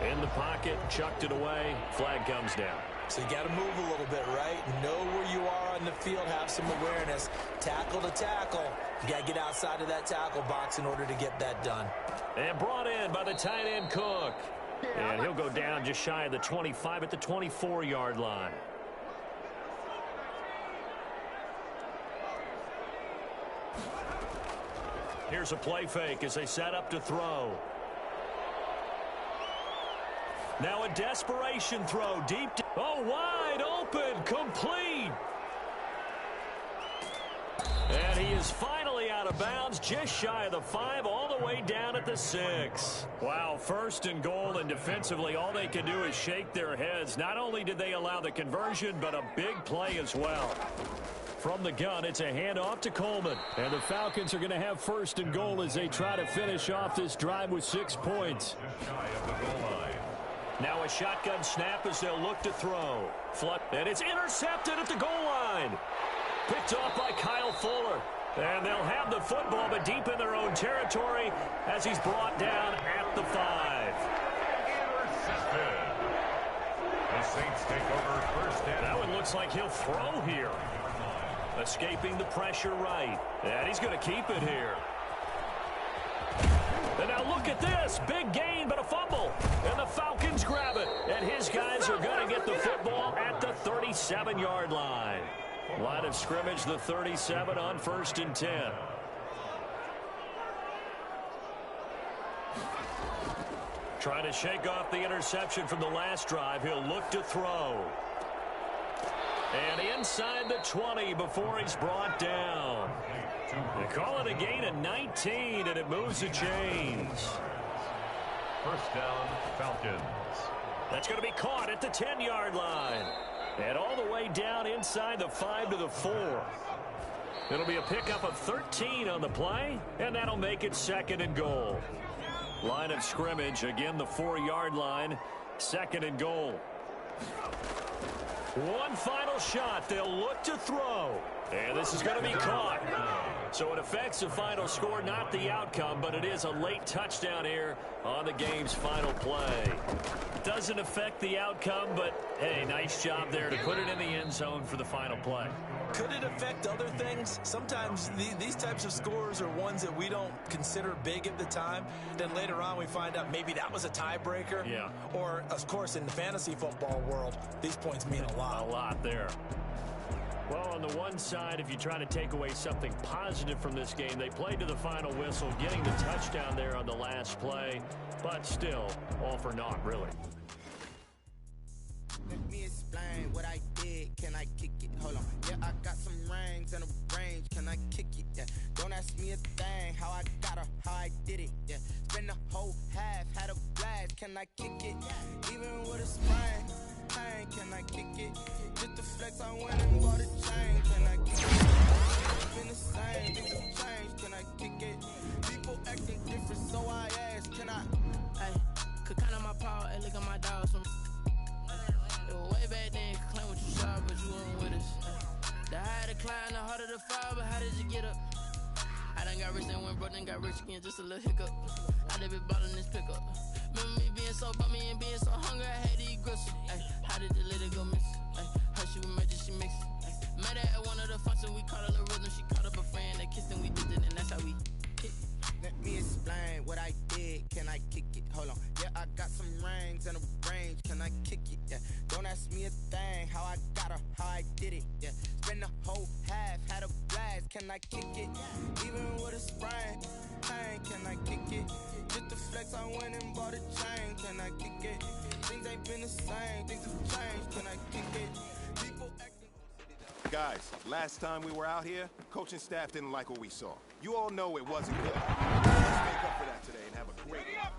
In the pocket, chucked it away, flag comes down. So you got to move a little bit, right? Know where you are on the field, have some awareness. Tackle to tackle. You got to get outside of that tackle box in order to get that done. And brought in by the tight end Cook. And he'll go down just shy of the 25 at the 24-yard line. Here's a play fake as they set up to throw. Now a desperation throw deep. Oh, wide open, complete. And he is finally out of bounds, just shy of the 5, all the way down at the 6. Wow, 1st and goal, and defensively all they can do is shake their heads. Not only did they allow the conversion, but a big play as well. From the gun, it's a handoff to Coleman. And the Falcons are going to have 1st and goal as they try to finish off this drive with 6 points. Now a shotgun snap as they'll look to throw. And it's intercepted at the goal line. Picked off by Kyle Fuller. And they'll have the football, but deep in their own territory as he's brought down at the 5. Intercepted. The Saints take over 1st down. That one looks like he'll throw here. Escaping the pressure right. And he's going to keep it here. And now look at this. Big gain, but a fumble. And the Falcons grab it. And his guys are going to get the football at the 37-yard line. Line of scrimmage, the 37 on 1st and 10. Trying to shake off the interception from the last drive. He'll look to throw. And inside the 20 before he's brought down. They call it a gain of 19, and it moves the chains. 1st down, Falcons. That's going to be caught at the 10-yard line. And all the way down inside the 5 to the 4. It'll be a pickup of 13 on the play, and that'll make it 2nd and goal. Line of scrimmage, again the 4-yard line, 2nd and goal. One final shot. They'll look to throw. And this is going to be caught. So it affects the final score, not the outcome, but it is a late touchdown here on the game's final play. Doesn't affect the outcome, but, hey, nice job there to put it in the end zone for the final play. Could it affect other things? Sometimes these types of scores are ones that we don't consider big at the time. Then later on we find out maybe that was a tiebreaker. Yeah. Or, of course, in the fantasy football world, these points mean a lot. A lot there. Well, on the one side, if you try to take away something positive from this game, they played to the final whistle, getting the touchdown there on the last play. But still, all for naught, really. Let me explain what I did. Can I kick it? Hold on. Yeah, I got some rings and a range. Can I kick it? Yeah. Don't ask me a thing. How I got her, how I did it. Yeah. Spend the whole half, had a blast. Can I kick it? Even with a sprain. Can I kick it? Just the flex, I went and bought a chain. Can I kick it? Been the same, things have changed. Can I kick it? People acting different, so I asked. Can I? Hey, could count on my power, hey, look at my dogs. It was way back then, could claim what you saw, but you wasn't with us. to climb, the harder to fall, but how did you get up? I done got rich and went broke, then got rich again, just a little hiccup. I done been ballin' this pickup. Remember me being so bummy and being so hungry, I had to eat gristle. Ay, how did the lady go miss? Ay, how she was magic, she mixed. Met her at one of the functions, we caught a little rhythm. She caught up a friend, they kissed and we did it, and that's how we hit. Let me explain what I did. Can I kick it? Hold on. Yeah, I got some rings and a range. Can I kick it? Yeah. Don't ask me a thing. How I got her, how I did it. Yeah. Spend the whole half, had a blast. Can I kick it? Even with a sprain. Pain, can I kick it? Just the flex, I went and bought a chain. Can I kick it? Things ain't been the same. Things have changed. Can I kick it? People acting. Guys, last time we were out here, coaching staff didn't like what we saw. You all know it wasn't good. Let's make up for that today and have a great one.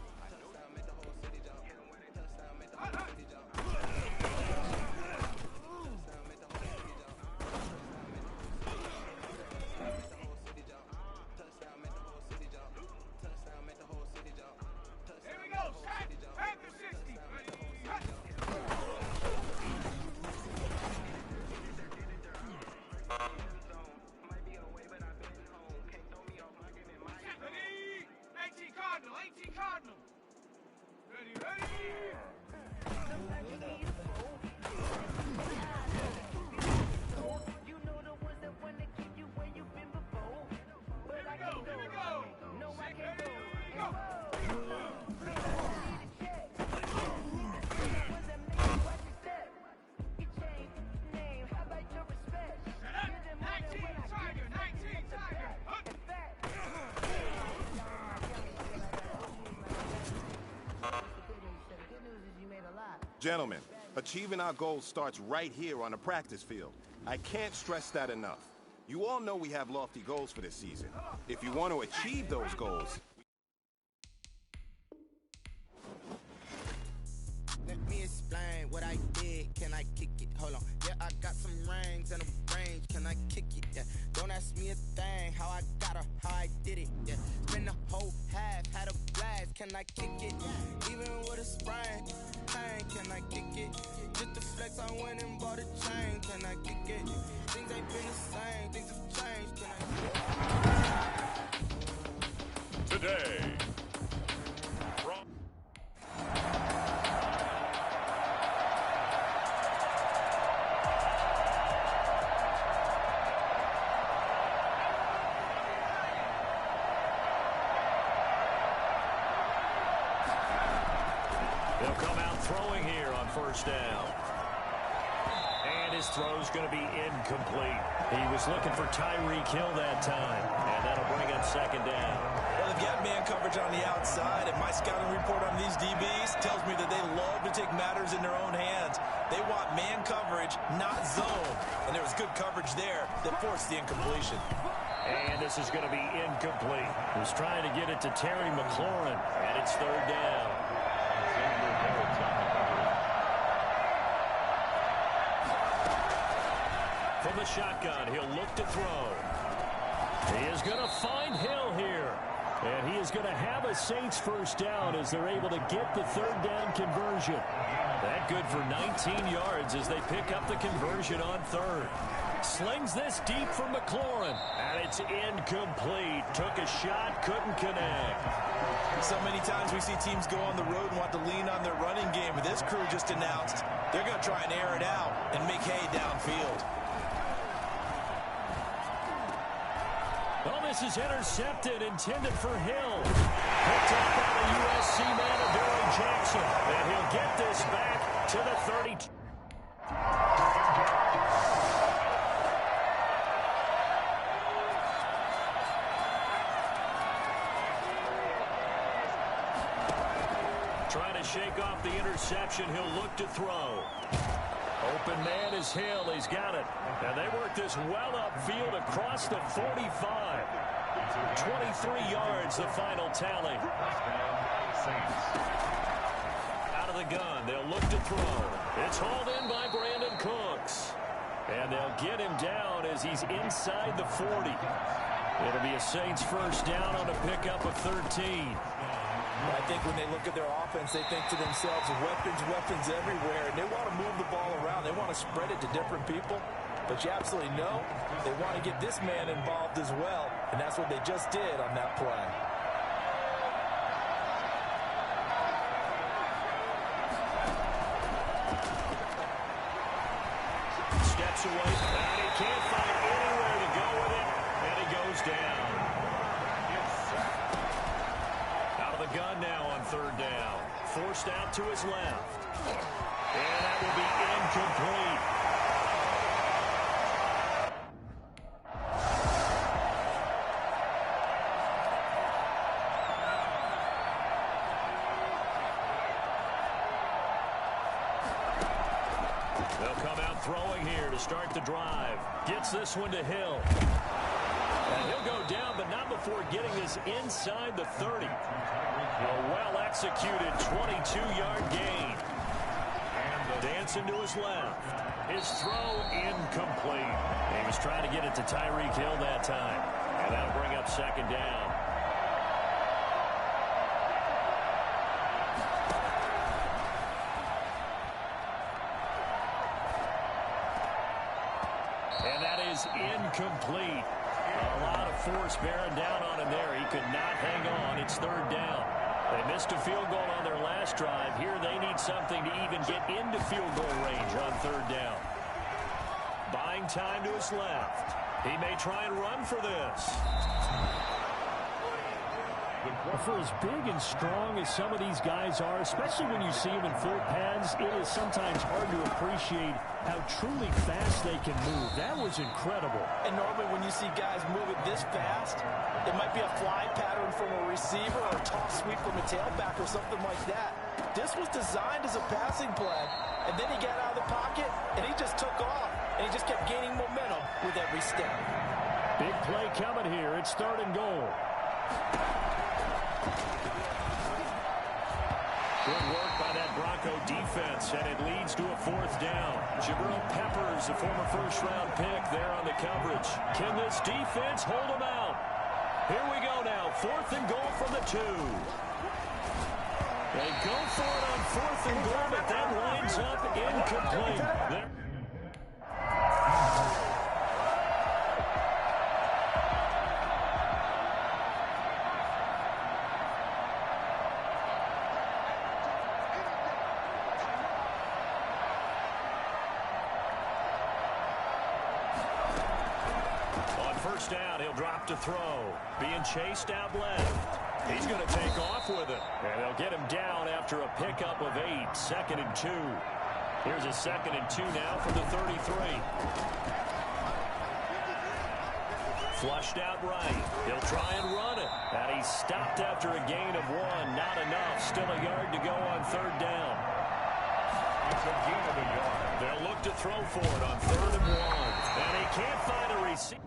Gentlemen, achieving our goals starts right here on the practice field. I can't stress that enough. You all know we have lofty goals for this season. If you want to achieve those goals... Let me explain what I did. Can I kick it? Hold on. Yeah, I got some rings and a range. Can I kick it? Yeah. Don't ask me a thing. How I got her, how I did it. Yeah. Spend the whole half, had a blast. Can I kick it? Even with a sprain. Pain, can I kick it? Just the flex, I went and bought a chain. Can I kick it? Things ain't been the same. Things have changed. Can I Today. They'll come out throwing here on first down. And his throw's going to be incomplete. He was looking for Tyreek Hill that time, and that'll bring up second down. Well, they've got man coverage on the outside, and my scouting report on these DBs tells me that they love to take matters in their own hands. They want man coverage, not zone. And there was good coverage there that forced the incompletion. And this is going to be incomplete. He was trying to get it to Terry McLaurin, and it's third down. From the shotgun, he'll look to throw. He is going to find Hill here. And he is going to have a Saints first down as they're able to get the third down conversion. That good for 19 yards as they pick up the conversion on third. Slings this deep for McLaurin, and it's incomplete. Took a shot, couldn't connect. So many times we see teams go on the road and want to lean on their running game, but this crew just announced they're going to try and air it out and make hay downfield. Well, this is intercepted, intended for Hill. Picked up by the USC man, Adoree Jackson. And he'll get this back to the 32. Trying to shake off the interception. He'll look to throw. Open man is Hill. He's got it. And they work this well upfield across the 45. 23 yards, the final tally. Out of the gun. They'll look to throw. It's hauled in by Brandon Cooks. And they'll get him down as he's inside the 40. It'll be a Saints first down on a pickup of 13. I think when they look at their offense, they think to themselves, weapons, weapons everywhere, and they want to move the ball around. They want to spread it to different people. but you absolutely know they want to get this man involved as well, and that's what they just did on that play. Steps away, and he can't find anywhere to go with it, and he goes down. Out of the gun now on third down. Forced out to his left. And that will be incomplete. They'll come out throwing here to start the drive. Gets this one to Hill. And he'll go down, but not before getting this inside the 30. A well-executed 22-yard gain. Dancing to his left. His throw incomplete. He was trying to get it to Tyreek Hill that time. And that'll bring up second down. And that is incomplete. A lot of force bearing down on him there. He could not hang on. It's third down. They missed a field goal on their last drive. Here they need something to even get into field goal range on third down. Buying time to his left. He may try and run for this. For as big and strong as some of these guys are, especially when you see them in full pads, it is sometimes hard to appreciate how truly fast they can move. That was incredible. And normally when you see guys move it this fast, it might be a fly pattern from a receiver or a toss sweep from a tailback or something like that. This was designed as a passing play, and then he got out of the pocket, and he just took off, and he just kept gaining momentum with every step. Big play coming here. It's third and goal. Good work by that Bronco defense, and it leads to a fourth down. Jabril Peppers, the former first-round pick, there on the coverage. Can this defense hold him out? Here we go now. Fourth and goal from the 2. They go for it on fourth and goal, but that winds up incomplete. There. First down, he'll drop to throw. Being chased out left. He's going to take off with it. And they'll get him down after a pickup of 8. 2nd and 2. Here's a 2nd and 2 now for the 33. Flushed out right. He'll try and run it. And he's stopped after a gain of 1. Not enough. Still a yard to go on third down. It's a gain of a yard. They'll look to throw for it on 3rd and 1. And he can't find a receiver.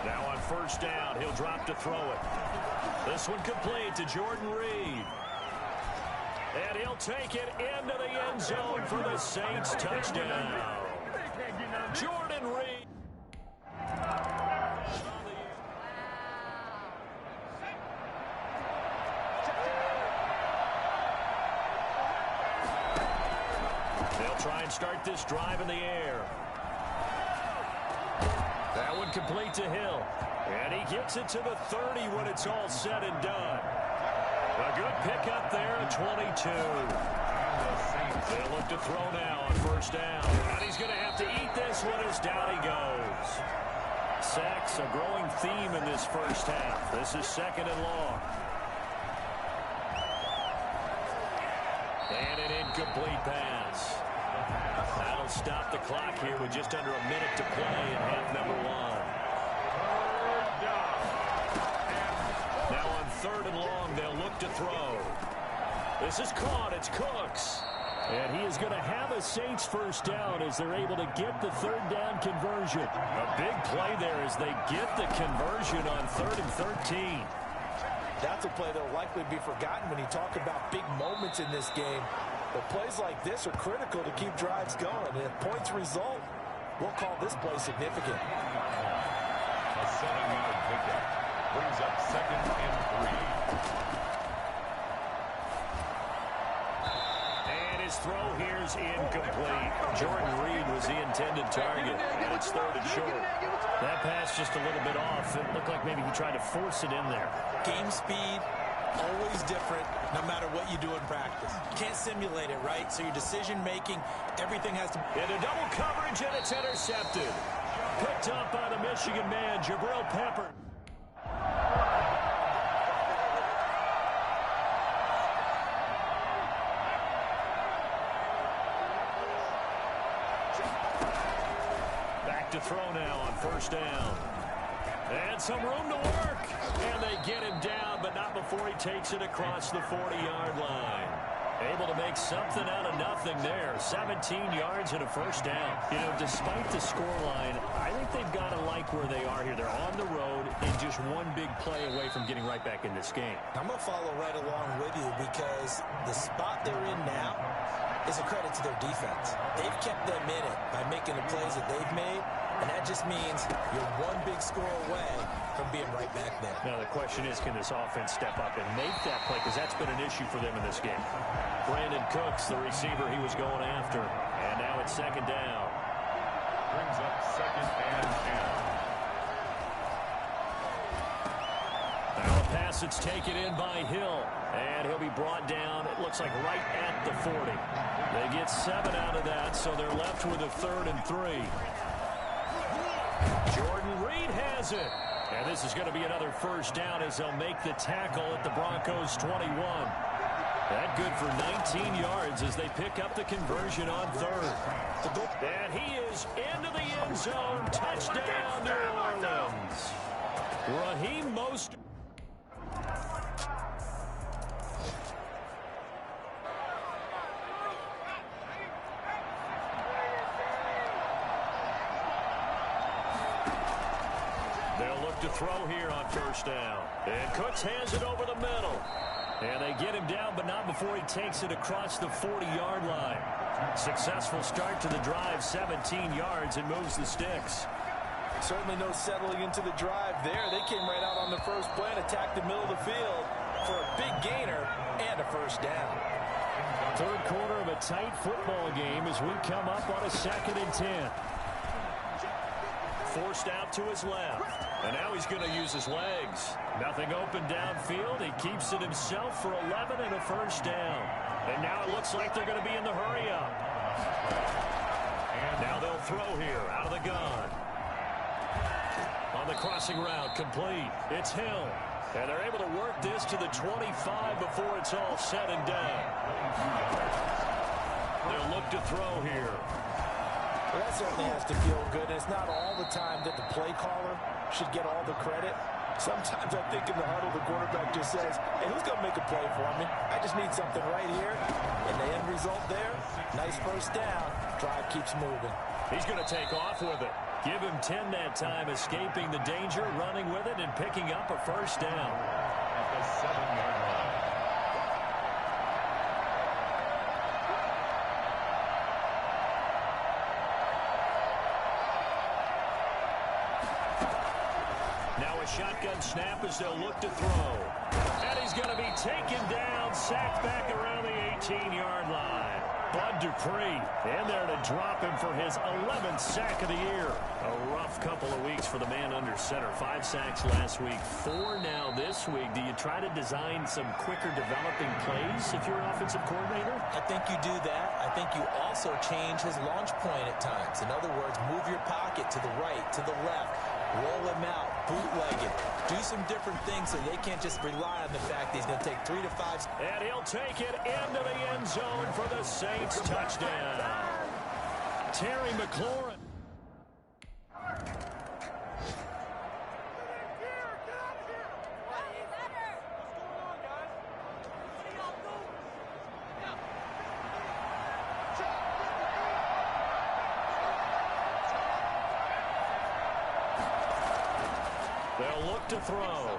Now on first down, he'll drop to throw it. This one complete to Jordan Reed. And he'll take it into the end zone for the Saints touchdown. Jordan Reed. They'll try and start this drive in the air. That one complete to Hill. And he gets it to the 30 when it's all said and done. A good pickup there at 22. They'll look to throw now on first down. And he's going to have to eat this one as down he goes. Sacks, a growing theme in this first half. This is 2nd and long. And an incomplete pass. That'll stop the clock here with just under a minute to play in half number 1. Now on 3rd and long, they'll look to throw. This is caught. It's Cooks. And he is going to have a Saints first down as they're able to get the third down conversion. A big play there as they get the conversion on 3rd and 13. That's a play that will likely be forgotten when you talk about big moments in this game. But plays like this are critical to keep drives going. And if points result, We'll call this play significant. A 7-yard pickup brings up 2nd and 3. And his throw here's incomplete. Jordan Reed was the intended target, and it's 3rd and short. That pass just a little bit off. It looked like maybe he tried to force it in there. Game speed, always different, no matter what you do in practice. You can't simulate it, right? So your decision-making, everything has to... Into double coverage, and it's intercepted. Picked up by the Michigan man, Jabril Pepper. Back to throw now on 1st down. And some room to work. And they get him down, but not before he takes it across the 40-yard line. Able to make something out of nothing there. 17 yards and a 1st down. You know, despite the scoreline, I think they've got to like where they are here. They're on the road and just one big play away from getting right back in this game. I'm going to follow right along with you because the spot they're in now is a credit to their defense. They've kept them in it by making the plays that they've made, and that just means you're one big score away from being right back there. Now the question is, can this offense step up and make that play? Because that's been an issue for them in this game. Brandon Cooks, the receiver he was going after. And now it's 2nd down. Brings up 2nd and 10. Now a pass that's taken in by Hill. And he'll be brought down, it looks like right at the 40. They get 7 out of that, so they're left with a 3rd and 3. Jordan Reed has it. And this is going to be another 1st down as they'll make the tackle at the Broncos 21. That good for 19 yards as they pick up the conversion on 3rd. And he is into the end zone. Touchdown, New Orleans. Raheem Mostert. They'll look to throw here on 1st down. And Cooks hands it over the middle. And they get him down, but not before he takes it across the 40-yard line. Successful start to the drive, 17 yards, and moves the sticks. Certainly no settling into the drive there. They came right out on the first play and attacked the middle of the field for a big gainer and a 1st down. 3rd quarter of a tight football game as we come up on a 2nd and 10. Forced out to his left. And now he's going to use his legs. Nothing open downfield. He keeps it himself for 11 and a 1st down. And now it looks like they're going to be in the hurry up. And now they'll throw here out of the gun. On the crossing route, complete. It's Hill. And they're able to work this to the 25 before it's all said and done. They'll look to throw here. Well, that certainly has to feel good, and it's not all the time that the play caller should get all the credit. Sometimes I think in the huddle, the quarterback just says, hey, who's going to make a play for me? I just need something right here. And the end result there, nice 1st down. Drive keeps moving. He's going to take off with it. Give him 10 that time, escaping the danger, running with it, and picking up a 1st down. At the 7-yard line. Now a shotgun snap as they'll look to throw. And he's going to be taken down, sacked back around the 18-yard line. Bud Dupree in there to drop him for his 11th sack of the year. A rough couple of weeks for the man under center. 5 sacks last week, 4 now this week. Do you try to design some quicker developing plays if you're an offensive coordinator? I think you do that. I think you also change his launch point at times. In other words, move your pocket to the right, to the left. Roll him out, bootleg it. Do some different things so they can't just rely on the fact that he's going to take 3 to 5. And he'll take it into the end zone for the Saints touchdown. Terry McLaurin. They'll look to throw.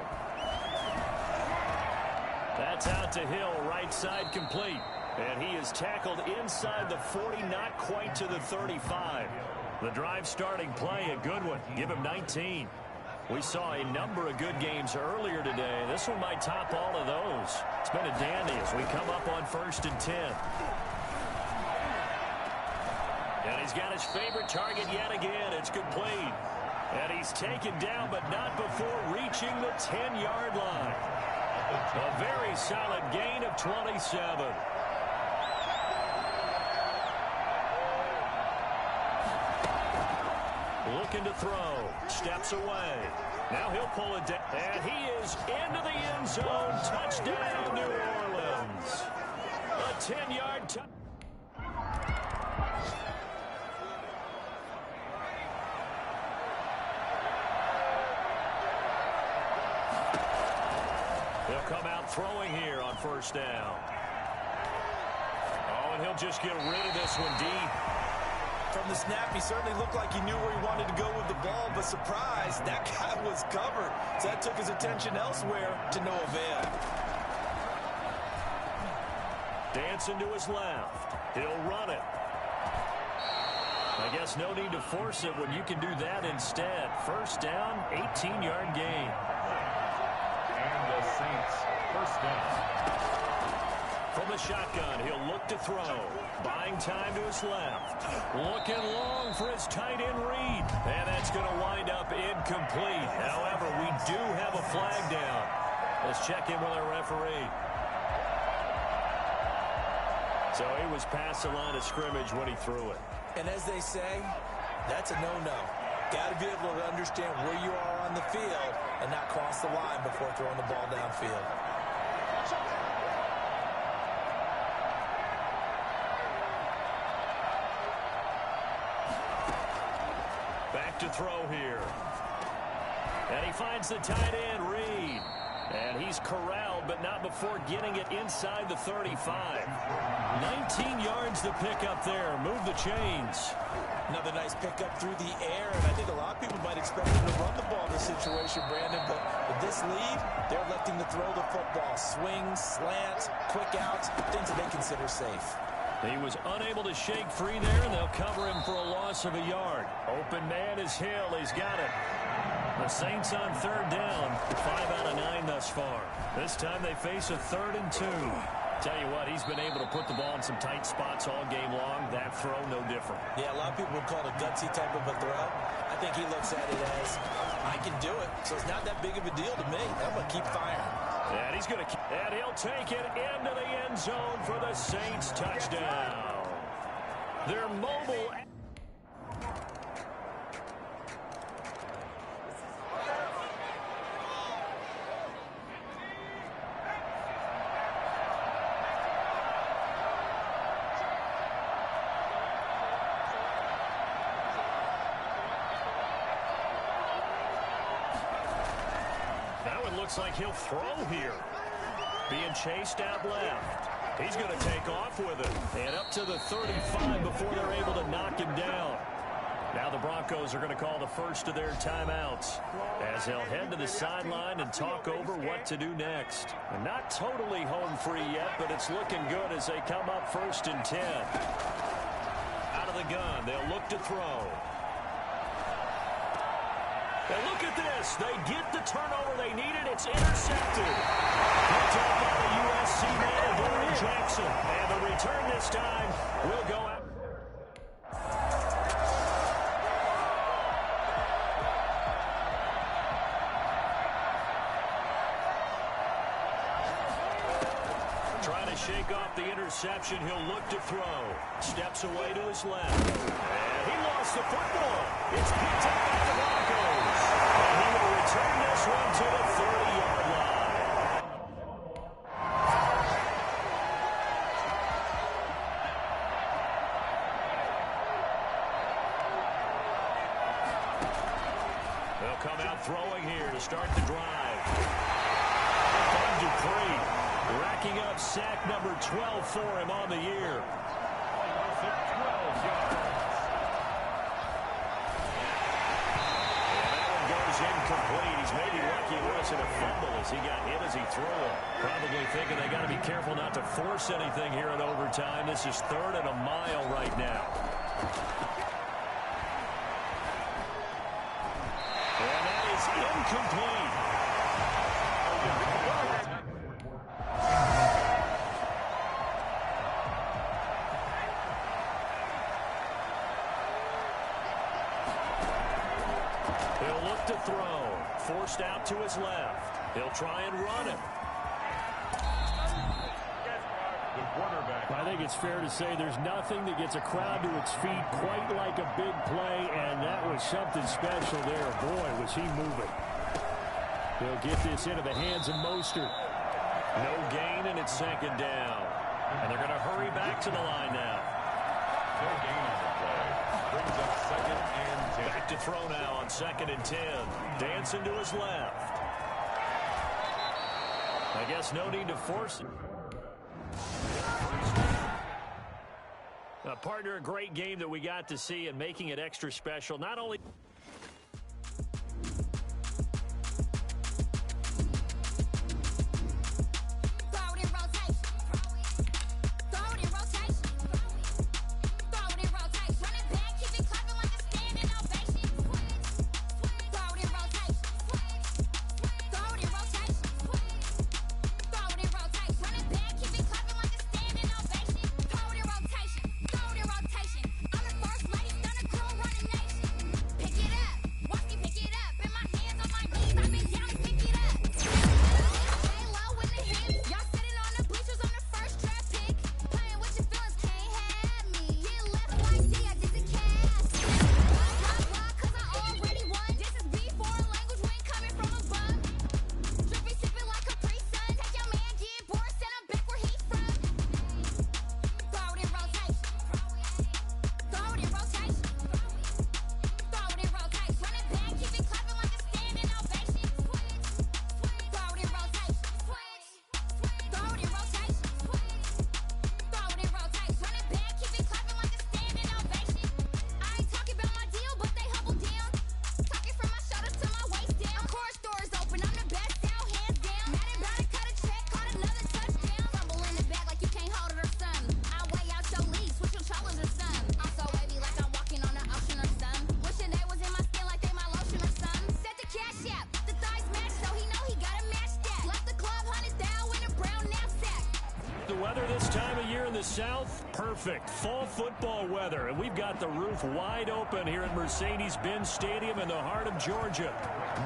That's out to Hill, right side complete. And he is tackled inside the 40, not quite to the 35. The drive starting play, a good one. Give him 19. We saw a number of good games earlier today. This one might top all of those. It's been a dandy as we come up on 1st and 10. And he's got his favorite target yet again. It's complete. And he's taken down, but not before reaching the 10-yard line. A very solid gain of 27. Looking to throw. Steps away. Now he'll pull it down. And he is into the end zone. Touchdown, New Orleans. A 10-yard touchdown. He'll come out throwing here on 1st down. Oh, and he'll just get rid of this one deep. From the snap, he certainly looked like he knew where he wanted to go with the ball, but surprise, that guy was covered. So that took his attention elsewhere to no avail. Dancing to his left. He'll run it. I guess no need to force it when you can do that instead. 1st down, 18-yard gain. And the Saints, 1st down. From the shotgun, he'll look to throw. Buying time to his left. Looking long for his tight end read. And that's going to wind up incomplete. However, we do have a flag down. Let's check in with our referee. So he was past the line of scrimmage when he threw it. And as they say, that's a no-no. Got to be able to understand where you are on the field and not cross the line before throwing the ball downfield. To throw here. And he finds the tight end, Reed. And he's corralled, but not before getting it inside the 35. 19 yards to pick up there. Move the chains. Another nice pickup through the air, and I think a lot of people might expect him to run the ball in this situation, Brandon, but with this lead, they're electing to throw the football. Swings, slants, quick outs, things that they consider safe. He was unable to shake free there, and they'll cover him for a loss of a yard. Open man is Hill. He's got it. The Saints on 3rd down. 5 out of 9 thus far. This time they face a 3rd and 2. Tell you what, he's been able to put the ball in some tight spots all game long. That throw, no different. Yeah, a lot of people would call it a gutsy type of a throw. I think he looks at it as, I can do it, so it's not that big of a deal to me. I'm going to keep firing. And he's going to, and he'll take it into the end zone for the Saints touchdown. They're mobile. Looks like he'll throw here. Being chased out left. He's going to take off with it. And up to the 35 before they're able to knock him down. Now the Broncos are going to call the first of their timeouts as they'll head to the sideline and talk over what to do next. And not totally home free yet, but it's looking good as they come up 1st and 10. Out of the gun, they'll look to throw. And look at this. They get the turnover they needed. It's intercepted. Picked up by the USC man, Dory Jackson. And the return this time will go out. Trying to shake off the interception. He'll look to throw. Steps away to his left. And he lost the football. It's picked up by the Broncos. And he will return this one to the 30-yard line. They'll come out throwing here to start the drive. Bud Dupree racking up sack number 12 for him on the year. Incomplete. He's maybe lucky it wasn't a fumble as he got hit as he threw it. Probably thinking they got to be careful not to force anything here in overtime. This is 3rd and a mile right now. is incomplete. He'll look to throw. Forced out to his left. He'll try and run it. I think it's fair to say there's nothing that gets a crowd to its feet quite like a big play, and that was something special there. Boy, was he moving. He'll get this into the hands of Mostert. No gain, and it's second down. And they're going to hurry back to the line now. No gain on the play. Brings up second and 10. Back to throw now on second and 10. Dancing to his left. I guess no need to force it. Partner, a great game that we got to see and making it extra special. Not only... South, perfect fall football weather, and we've got the roof wide open here at Mercedes-Benz Stadium in the heart of Georgia.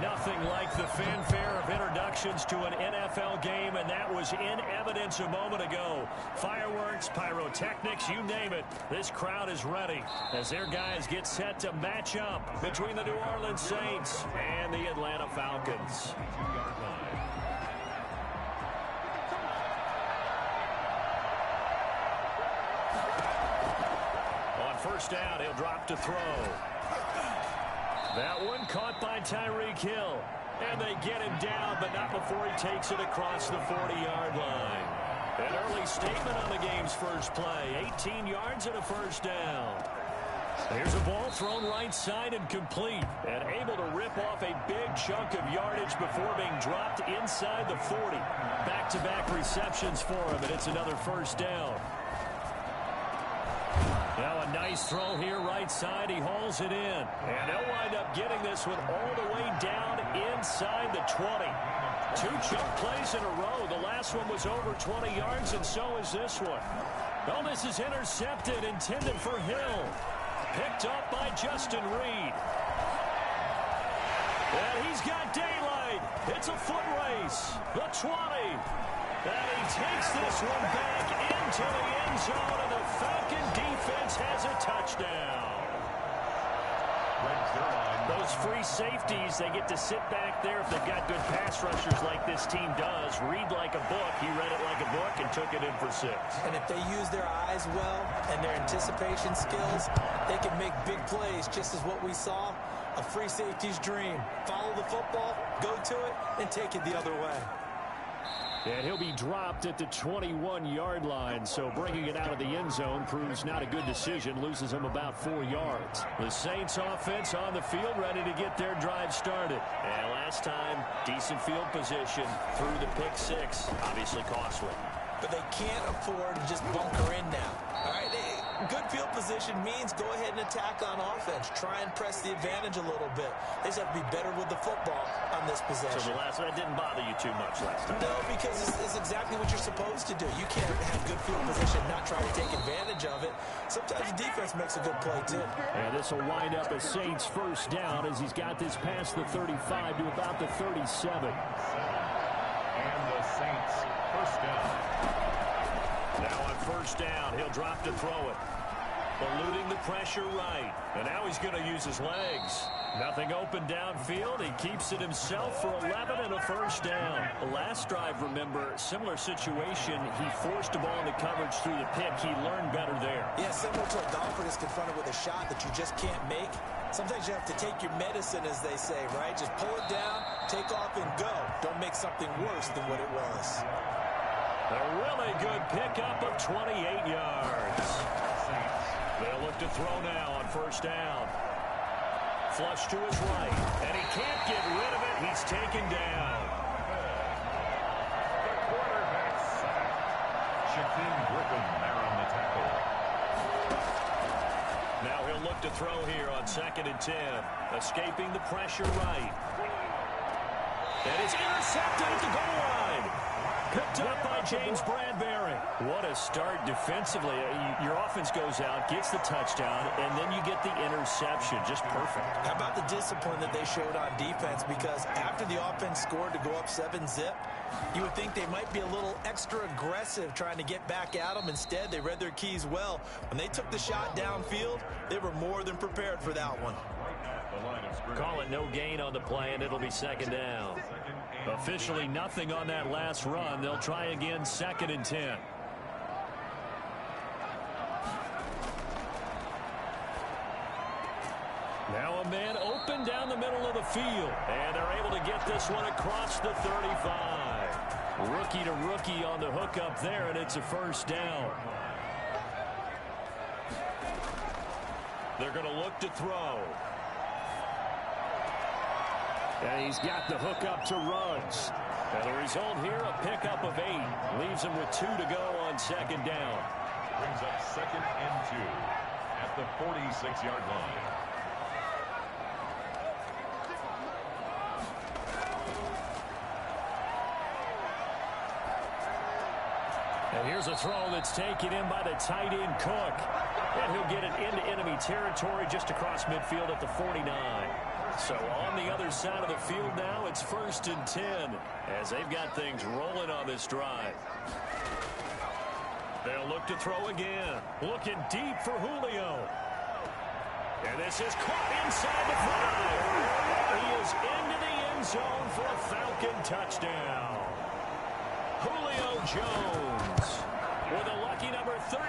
Nothing like the fanfare of introductions to an NFL game, and that was in evidence a moment ago. Fireworks, pyrotechnics, you name it. This crowd is ready as their guys get set to match up between the New Orleans Saints and the Atlanta Falcons. First down, he'll drop to throw. That one caught by Tyreek Hill. And they get him down, but not before he takes it across the 40-yard line. An early statement on the game's first play. 18 yards and a first down. Here's a ball thrown right side and complete. And able to rip off a big chunk of yardage before being dropped inside the 40. Back-to-back receptions for him, and it's another first down. Now a nice throw here right side. He hauls it in. And they'll wind up getting this one all the way down inside the 20. Two chunk plays in a row. The last one was over 20 yards, and so is this one. Well, this is intercepted, intended for Hill. Picked up by Justin Reed. And he's got daylight. It's a foot race. The 20. And he takes this one back into the end zone, and the Falcon defense has a touchdown. Those free safeties, they get to sit back there if they've got good pass rushers like this team does. Read like a book. He read it like a book and took it in for 6. And if they use their eyes well and their anticipation skills, they can make big plays, just as what we saw. A free safety's dream. Follow the football, go to it, and take it the other way. And he'll be dropped at the 21-yard line, so bringing it out of the end zone proves not a good decision, loses him about 4 yards. The Saints offense on the field, ready to get their drive started. And last time, decent field position through the pick 6, obviously costly. But they can't afford to just bunker in now. All right, good field position means go ahead and attack on offense. Try and press the advantage a little bit. They just have to be better with the football on this possession. So that didn't bother you too much last time? No, because it's exactly what you're supposed to do. You can't have good field position and not try to take advantage of it. Sometimes the defense makes a good play, too. And this will wind up a Saints first down as he's got this past the 35 to about the 37. And the Saints first down. Now on first down, he'll drop to throw it. Eluding the pressure right. And now he's going to use his legs. Nothing open downfield. He keeps it himself for 11 and a first down. The last drive, remember, similar situation. He forced a ball into coverage through the pick. He learned better there. Yeah, similar to a golfer that's confronted with a shot that you just can't make. Sometimes you have to take your medicine, as they say, right? Just pull it down, take off, and go. Don't make something worse than what it was. A really good pickup of 28 yards. They'll look to throw now on first down. Flush to his right, and he can't get rid of it. He's taken down. The quarterback sacked. Shaquem Griffin there on the tackle. Now he'll look to throw here on 2nd and 10. Escaping the pressure right. And it's intercepted at the goal line. Picked up by James Bradbury. What a start defensively. Your offense goes out, gets the touchdown, and then you get the interception. Just perfect. How about the discipline that they showed on defense? Because after the offense scored to go up 7-zip, you would think they might be a little extra aggressive trying to get back at them. Instead, they read their keys well. When they took the shot downfield, they were more than prepared for that one. Call it no gain on the play, and it'll be 2nd down. Officially nothing on that last run. They'll try again 2nd and 10. Now a man open down the middle of the field. And they're able to get this one across the 35. Rookie to rookie on the hook up there, and it's a first down. They're going to look to throw. And he's got the hook up to Ruggs. And the result here, a pickup of 8. Leaves him with 2 to go on 2nd down. Brings up 2nd and 2 at the 46-yard line. And here's a throw that's taken in by the tight end Cook. And he'll get it into enemy territory just across midfield at the 49. So on the other side of the field now, it's 1st and 10 as they've got things rolling on this drive. They'll look to throw again. Looking deep for Julio. And this is caught inside the 5. He is into the end zone for a Falcon touchdown. Julio Jones with a lucky number 13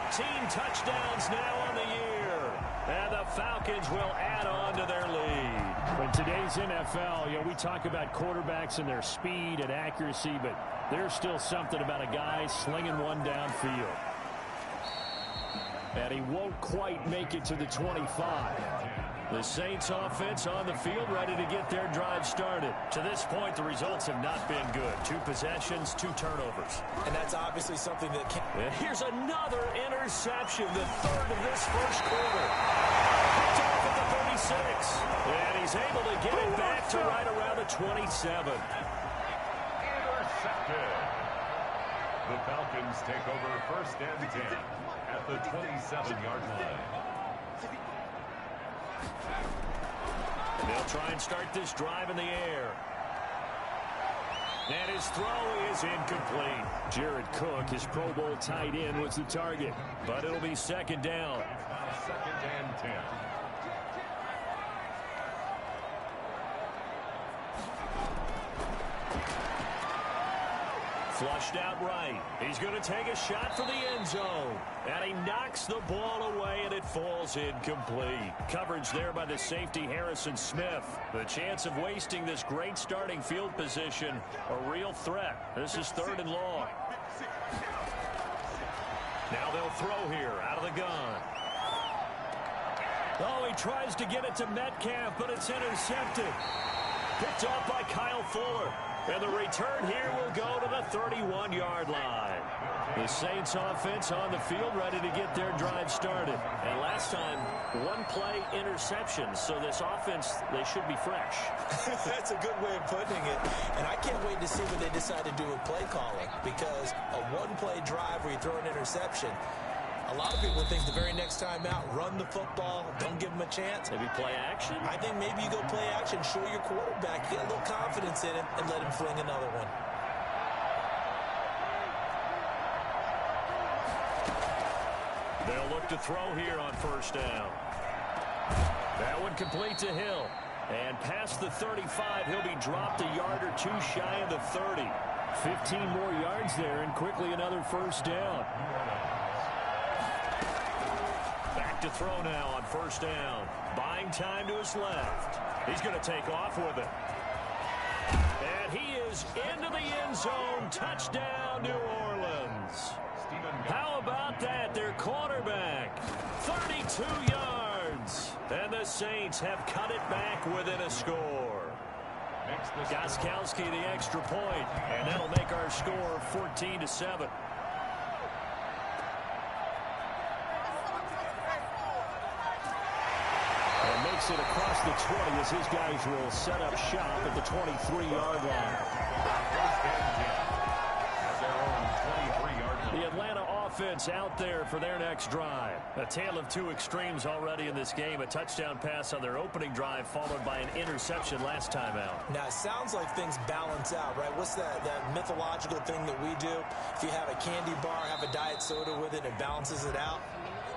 touchdowns now on the year. And the Falcons will add on to their lead. In today's NFL, we talk about quarterbacks and their speed and accuracy, but there's still something about a guy slinging one downfield. And he won't quite make it to the 25. The Saints offense on the field ready to get their drive started. To this point, the results have not been good. 2 possessions, 2 turnovers. And that's obviously something that can... And here's another interception, the 3rd of this first quarter. Picked off at the 36. And he's able to get it back to right around the 27. Intercepted. The Falcons take over 1st and 10 at the 27-yard line. They'll try and start this drive in the air. And his throw is incomplete. Jared Cook, his Pro Bowl tight end, was the target. But it'll be 2nd down. 2nd and 10. Flushed out right. He's going to take a shot for the end zone. And he knocks the ball away, and it falls incomplete. Coverage there by the safety, Harrison Smith. The chance of wasting this great starting field position, a real threat. This is 3rd and long. Now they'll throw here out of the gun. Oh, he tries to get it to Metcalf, but it's intercepted. Picked up by Kyle Fuller. And the return here will go to the 31-yard line. The Saints offense on the field ready to get their drive started. And last time, one-play interception. So this offense, they should be fresh. That's a good way of putting it. And I can't wait to see what they decide to do with play calling. Because a one-play drive where you throw an interception, a lot of people think the very next time out, run the football, don't give them a chance. Maybe play action? I think maybe you go play action, show your quarterback, get a little confidence in him, and let him fling another one. They'll look to throw here on first down. That one complete to Hill. And past the 35, he'll be dropped a yard or two shy of the 30. 15 more yards there, and quickly another first down. Back to throw now on first down. Buying time to his left. He's going to take off with it. And he is into the end zone. Touchdown, New Orleans. How about that? Their quarterback. 32 yards. And the Saints have cut it back within a score. Gostkowski the extra point. And that'll make our score 14-7. Makes it across the 20 as his guys will set up shop at the 23-yard line. The Atlanta offense out there for their next drive. A tale of two extremes already in this game. A touchdown pass on their opening drive followed by an interception last time out. Now, it sounds like things balance out, right? What's that mythological thing that we do? If you have a candy bar, have a diet soda with it, it balances it out.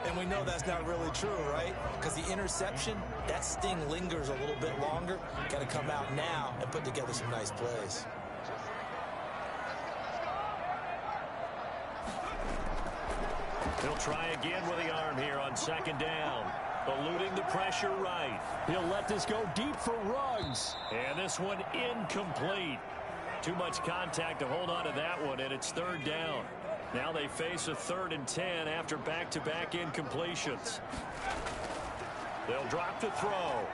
And we know that's not really true, right? Because the interception, that sting lingers a little bit longer. Got to come out now and put together some nice plays. He'll try again with the arm here on second down. Eluding the pressure right. He'll let this go deep for Ruggs. And this one incomplete. Too much contact to hold on to that one, and it's third down. Now they face a 3rd and 10 after back-to-back incompletions. They'll drop to throw.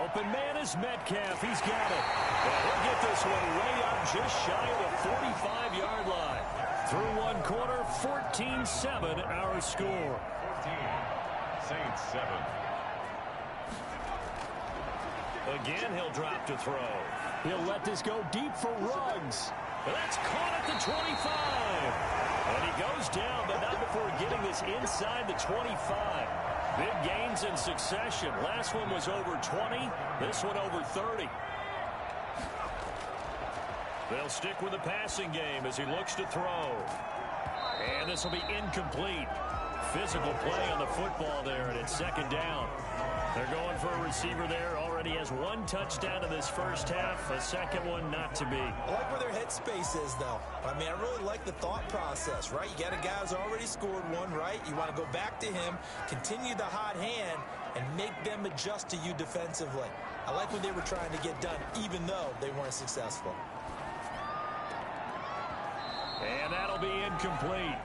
Open man is Metcalf. He's got it. And he'll get this one way up just shy of the 45-yard line. Through one quarter, 14-7 our score. 14, Saints 7. Again, he'll drop to throw. He'll let this go deep for Ruggs. That's caught at the 25. And he goes down, but not before getting this inside the 25. Big gains in succession. Last one was over 20. This one over 30. They'll stick with the passing game as he looks to throw. And this will be incomplete. Physical play on the football there, and it's second down. They're going for a receiver there. Already has one touchdown in this first half. A second one not to be. I like where their headspace is, though. I mean, I really like the thought process, right? You got a guy who's already scored one, right? You want to go back to him, continue the hot hand, and make them adjust to you defensively. I like what they were trying to get done, even though they weren't successful. And that'll be incomplete.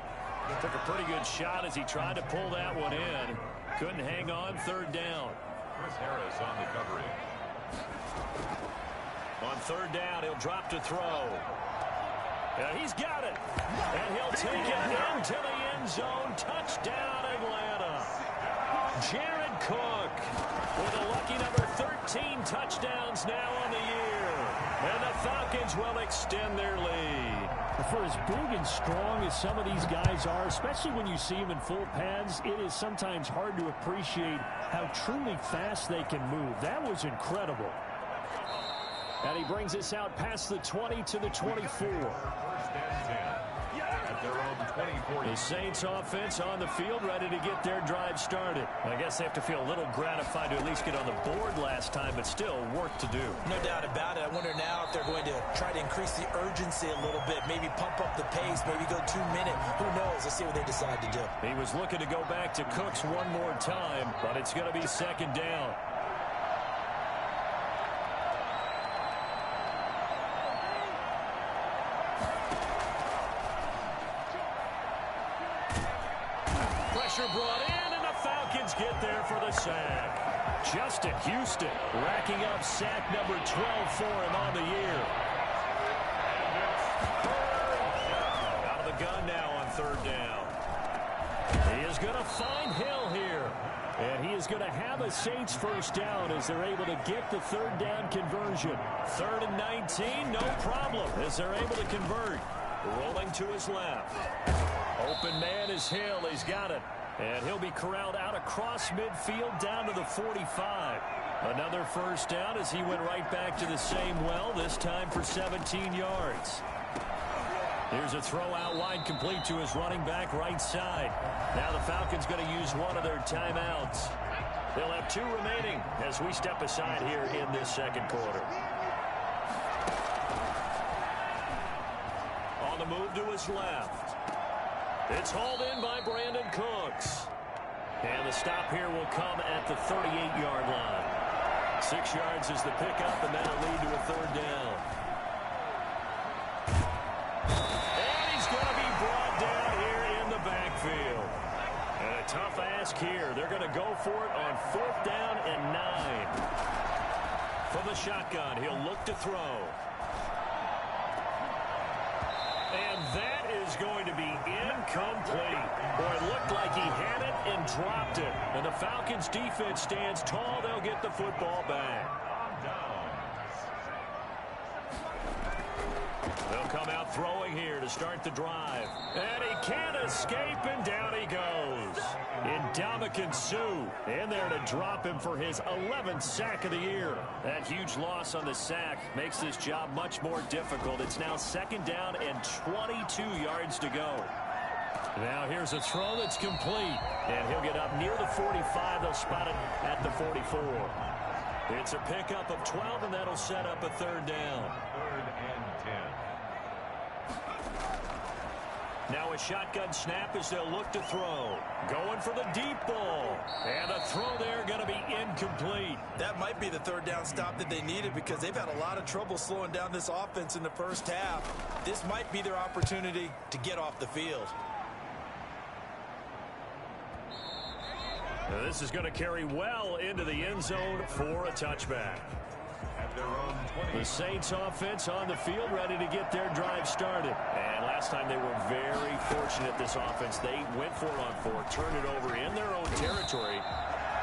Took a pretty good shot as he tried to pull that one in. Couldn't hang on, third down. Chris Harris on the coverage. On third down, he'll drop to throw. And he's got it. And he'll take it into the end zone. Touchdown, Atlanta. Jared Cook with a lucky number 13 touchdowns now on the year. And the Falcons will extend their lead. For as big and strong as some of these guys are, especially when you see them in full pads, it is sometimes hard to appreciate how truly fast they can move. That was incredible. And he brings us out past the 20 to the 24. First and 10 at their own 24. The Saints offense on the field ready to get their drive started. I guess they have to feel a little gratified to at least get on the board last time, but still work to do. No doubt about it. I wonder now if they're going to try to increase the urgency a little bit, maybe pump up the pace, maybe go 2 minutes. Who knows? Let's see what they decide to do. He was looking to go back to Cooks one more time, but it's going to be second down. Brought in, and the Falcons get there for the sack. Justin Houston racking up sack number 12 for him on the year. Out of the gun now on third down. He is going to find Hill here. And he is going to have a Saints first down as they're able to get the third down conversion. 3rd and 19, no problem as they're able to convert. Rolling to his left. Open man is Hill. He's got it. And he'll be corralled out across midfield down to the 45. Another first down as he went right back to the same well, this time for 17 yards. Here's a throw out wide, complete to his running back right side. Now the Falcons going to use one of their timeouts. They'll have 2 remaining as we step aside here in this second quarter. On the move to his left. It's hauled in by Brandon Cooks. And the stop here will come at the 38-yard line. 6 yards is the pickup, and that'll lead to a third down. Backfield. And a tough ask here. They're going to go for it on 4th down and 9. From the shotgun, he'll look to throw. And that is going to be incomplete. Boy, it looked like he had it and dropped it. And the Falcons defense stands tall. They'll get the football back. They'll come out throwing here to start the drive. And he can't escape, and down he goes. Ndamukong Suh in there to drop him for his 11th sack of the year. That huge loss on the sack makes this job much more difficult. It's now 2nd down and 22 yards to go. Now here's a throw that's complete. And he'll get up near the 45. They'll spot it at the 44. It's a pickup of 12, and that'll set up a 3rd down. 3rd and 10. Now a shotgun snap as they'll look to throw. Going for the deep ball. And a throw there going to be incomplete. That might be the 3rd down stop that they needed because they've had a lot of trouble slowing down this offense in the first half. This might be their opportunity to get off the field. Now this is going to carry well into the end zone for a touchback. The Saints offense on the field ready to get their drive started. And last time they were very fortunate, this offense. They went for it on 4, turned it over in their own territory,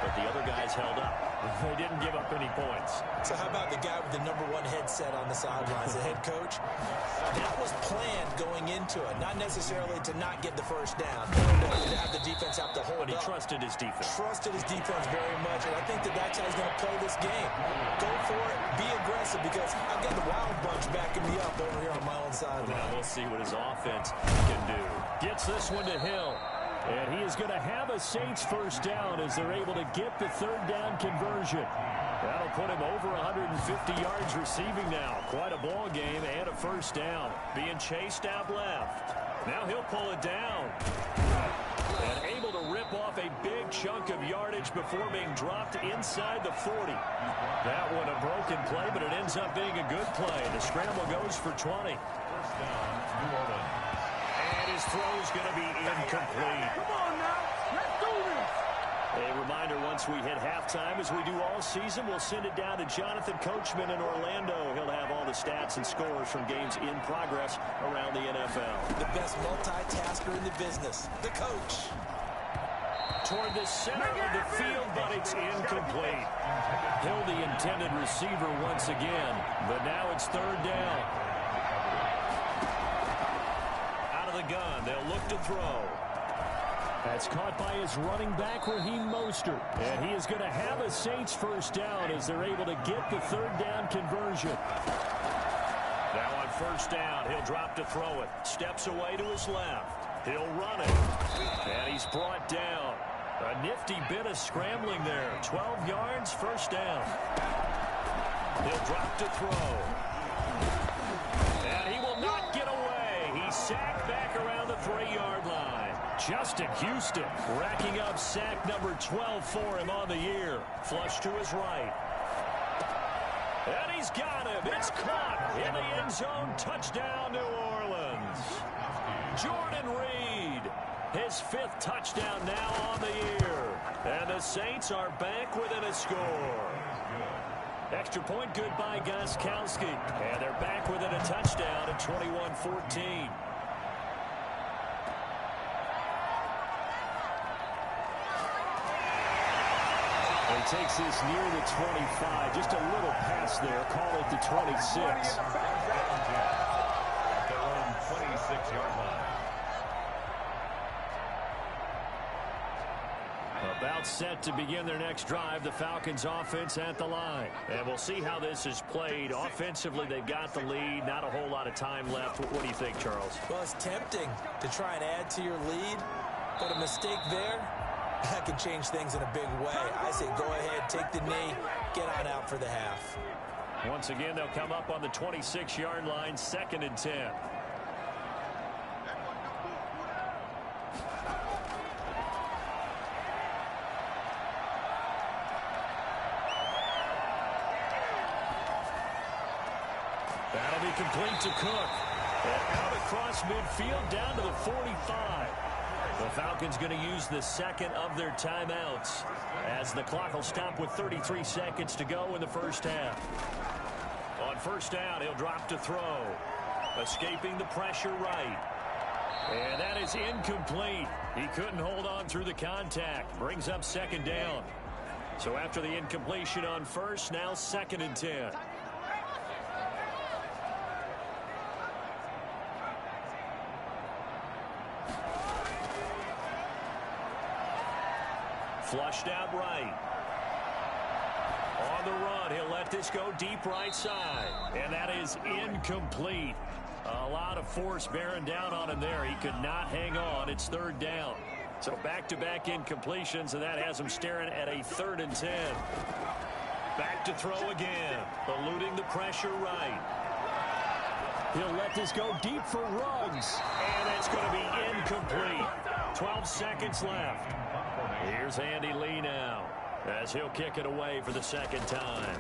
but the other guys held up. They didn't give up any points. So how about the guy with the #1 headset on the sidelines, the head coach? That was planned going into it, not necessarily to not get the first down, to have the defense have to hold up. But he trusted his defense. Trusted his defense very much, and I think that's how he's going to play this game. Go for it, be aggressive, because I've got the Wild Bunch backing me up over here on my own sideline. Now we'll see what his offense can do. Gets this one to Hill. And he is going to have a Saints first down as they're able to get the 3rd down conversion. That'll put him over 150 yards receiving now. Quite a ball game and a first down. Being chased out left. Now he'll pull it down. And able to rip off a big chunk of yardage before being dropped inside the 40. That one a broken play, but it ends up being a good play. The scramble goes for 20. First down, New Orleans. And his throw's going to be incomplete. Come on now, let's do this. A reminder, once we hit halftime, as we do all season, we'll send it down to Jonathan Coachman in Orlando. He'll have all the stats and scores from games in progress around the NFL. The best multitasker in the business, the coach. Toward the center of the field, but it's incomplete. Hill, the intended receiver once again, but now it's 3rd down. Out of the gun, they'll look to throw. That's caught by his running back, Raheem Mostert. And he is going to have a Saints first down as they're able to get the 3rd down conversion. Now on first down, he'll drop to throw it. Steps away to his left. He'll run it. And he's brought down. A nifty bit of scrambling there. 12 yards, first down. He'll drop to throw. And he will not get away. He's sacked back around the 3-yard line. Justin Houston racking up sack number 12 for him on the year. Flush to his right. And he's got him. It's caught in the end zone. Touchdown, New Orleans. Jordan Reed, his 5th touchdown now on the year. And the Saints are back within a score. Extra point good by Gostkowski. And they're back within a touchdown at 21-14. He takes this near the 25. Just a little pass there. Call it the 26. At their own 26-yard line. About set to begin their next drive, the Falcons offense at the line. And we'll see how this is played. Offensively, they've got the lead. Not a whole lot of time left. What do you think, Charles? Well, it's tempting to try and add to your lead, but a mistake there, that can change things in a big way. I say go ahead, take the knee, get on out for the half. Once again, they'll come up on the 26-yard line, 2nd and 10. That'll be complete to Cook. And out across midfield down to the 45. The Falcons going to use the second of their timeouts as the clock will stop with 33 seconds to go in the first half. On first down, he'll drop to throw. Escaping the pressure right. And that is incomplete. He couldn't hold on through the contact. Brings up 2nd down. So after the incompletion on first, now 2nd and 10. Flushed out right. On the run, he'll let this go deep right side. And that is incomplete. A lot of force bearing down on him there. He could not hang on. It's 3rd down. So back-to-back incompletions, and that has him staring at a 3rd and 10. Back to throw again. Eluding the pressure right. He'll let this go deep for Ruggs. And it's going to be incomplete. 12 seconds left. Here's Andy Lee now as he'll kick it away for the 2nd time.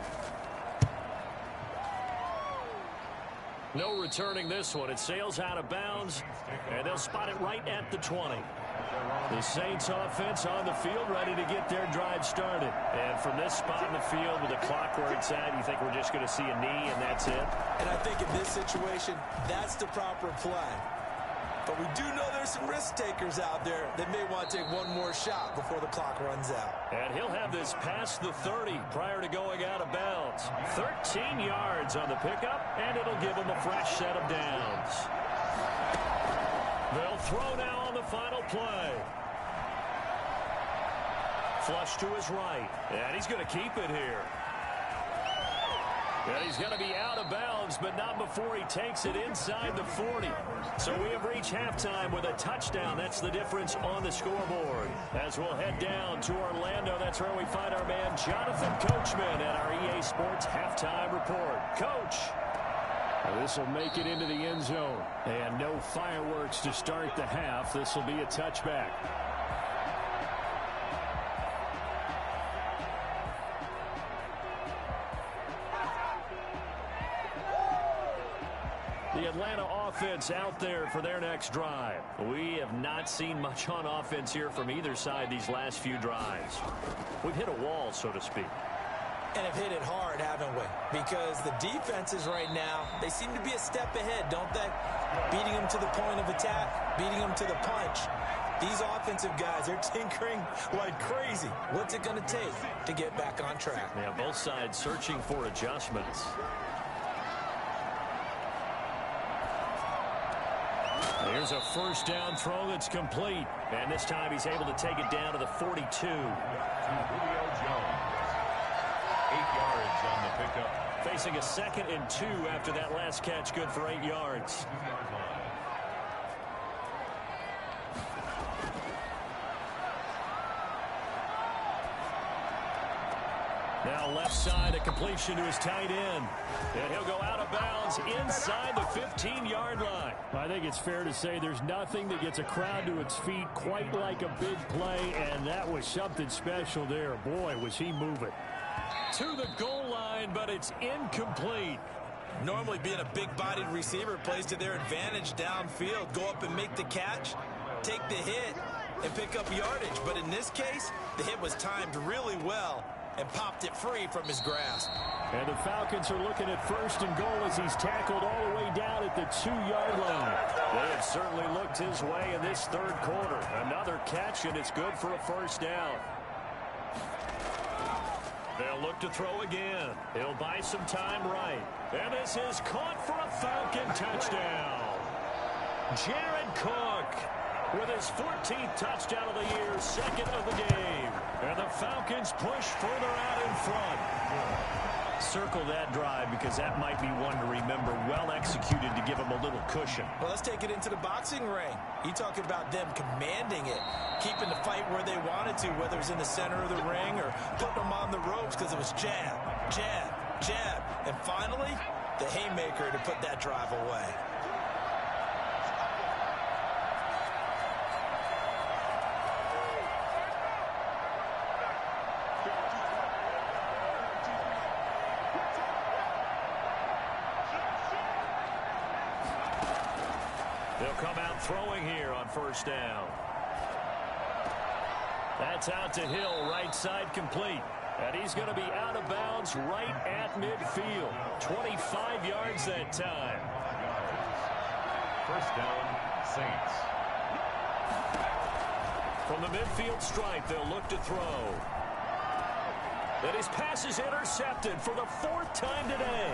No returning this one. It sails out of bounds, and they'll spot it right at the 20. The Saints offense on the field ready to get their drive started. And from this spot in the field with the clock where it's at, you think we're just going to see a knee and that's it? And I think in this situation, that's the proper play. But we do know there's some risk takers out there that may want to take one more shot before the clock runs out. And he'll have this past the 30 prior to going out of bounds. 13 yards on the pickup, and it'll give him a fresh set of downs. They'll throw now on the final play. Flush to his right, and he's going to keep it here. And he's going to be out of bounds, but not before he takes it inside the 40. So we have reached halftime with a touchdown. That's the difference on the scoreboard. As we'll head down to Orlando, that's where we find our man Jonathan Coachman at our EA Sports Halftime Report. Coach. This will make it into the end zone. And no fireworks to start the half. This will be a touchback. The Atlanta offense out there for their next drive. We have not seen much on offense here from either side these last few drives. We've hit a wall, so to speak. And have hit it hard, haven't we? Because the defenses right now, they seem to be a step ahead, don't they? Beating them to the point of attack, beating them to the punch. These offensive guys, they're tinkering like crazy. What's it going to take to get back on track? Yeah, both sides searching for adjustments. Here's a first down throw that's complete. And this time he's able to take it down to the 42. Julio Jones. 8 yards on the pickup. Facing a 2nd and 2 after that last catch, good for 8 yards. Now left side, a completion to his tight end. And he'll go out of bounds inside the 15-yard line. I think it's fair to say there's nothing that gets a crowd to its feet quite like a big play, and that was something special there. Boy, was he moving. To the goal line, but it's incomplete. Normally being a big-bodied receiver plays to their advantage downfield. Go up and make the catch, take the hit, and pick up yardage. But in this case, the hit was timed really well and popped it free from his grasp. And the Falcons are looking at 1st and goal as he's tackled all the way down at the 2-yard line. They have certainly looked his way in this 3rd quarter. Another catch, and it's good for a 1st down. They'll look to throw again. He'll buy some time right. And this is caught for a Falcon touchdown. Jared Cook with his 14th touchdown of the year, 2nd of the game. And the Falcons push further out in front. Circle that drive because that might be one to remember. Well executed to give them a little cushion. Well, let's take it into the boxing ring. You talk about them commanding it, keeping the fight where they wanted to, whether it was in the center of the ring or putting them on the ropes because it was jab, jab, jab. And finally, the haymaker to put that drive away. They'll come out throwing here on 1st down. That's out to Hill, right side complete. And he's going to be out of bounds right at midfield. 25 yards that time. 1st down, Saints. From the midfield stripe, they'll look to throw. And his pass is intercepted for the 4th time today.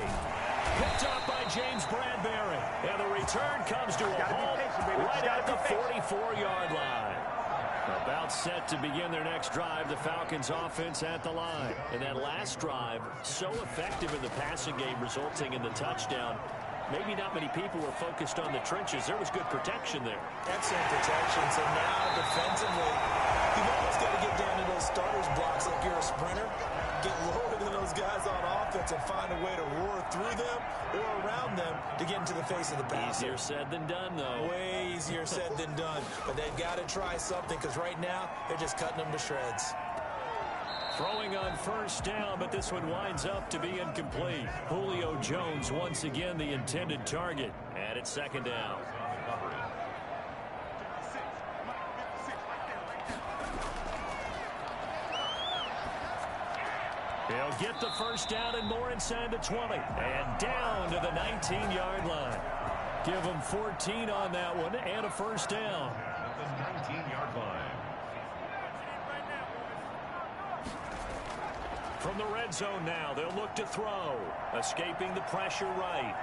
Picked up by James Bradbury. And the return comes to a halt right at the 44-yard line. About set to begin their next drive, the Falcons offense at the line. And that last drive, so effective in the passing game, resulting in the touchdown. Maybe not many people were focused on the trenches. There was good protection there. Excellent protection. So now defensively, you've almost got to get down to those starters blocks like you're a sprinter. Get lower than those guys on offense and find a way to roar through them or around them to get into the face of the passer. Easier said than done, though. Way easier said than done. But they've got to try something because right now they're just cutting them to shreds. Throwing on 1st down, but this one winds up to be incomplete. Julio Jones once again the intended target. And it's 2nd down. He'll get the 1st down and more inside the 20. And down to the 19-yard line. Give him 14 on that one and a 1st down. At the 19-yard line. From the red zone now, they'll look to throw. Escaping the pressure right.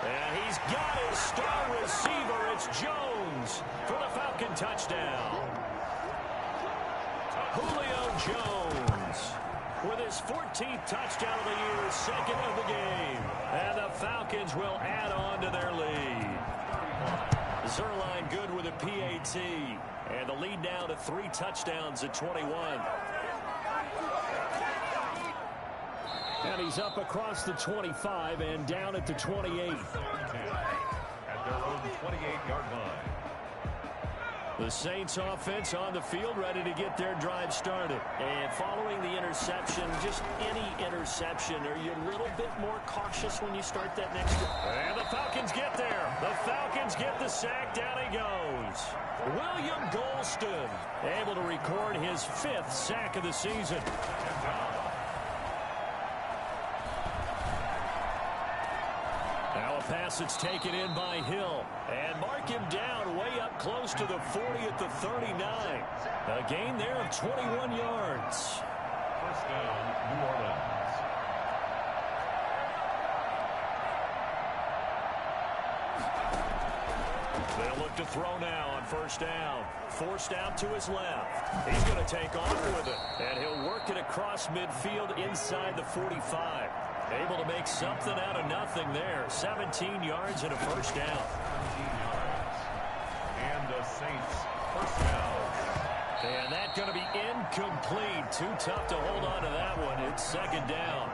And he's got his star receiver. It's Jones for the Falcon touchdown. Julio Jones with his 14th touchdown of the year, 2nd of the game. And the Falcons will add on to their lead. Zerline good with a PAT. And the lead now to 3 touchdowns at 21. And he's up across the 25 and down at the 28. At their own 28-yard line. The Saints offense on the field ready to get their drive started. And following the interception, just any interception, are you a little bit more cautious when you start that next drive? And the Falcons get there. The Falcons get the sack. Down he goes. William Golston able to record his 5th sack of the season. Now a pass that's taken in by Hill. And mark him down way up close to the 40 at the 39. A gain there of 21 yards. 1st down, New Orleans. They'll look to throw now on 1st down. Forced out to his left. He's going to take off with it. And he'll work it across midfield inside the 45. Able to make something out of nothing there. 17 yards and a 1st down. 17 yards. And the Saints, 1st down. And that's going to be incomplete. Too tough to hold on to that one. It's 2nd down.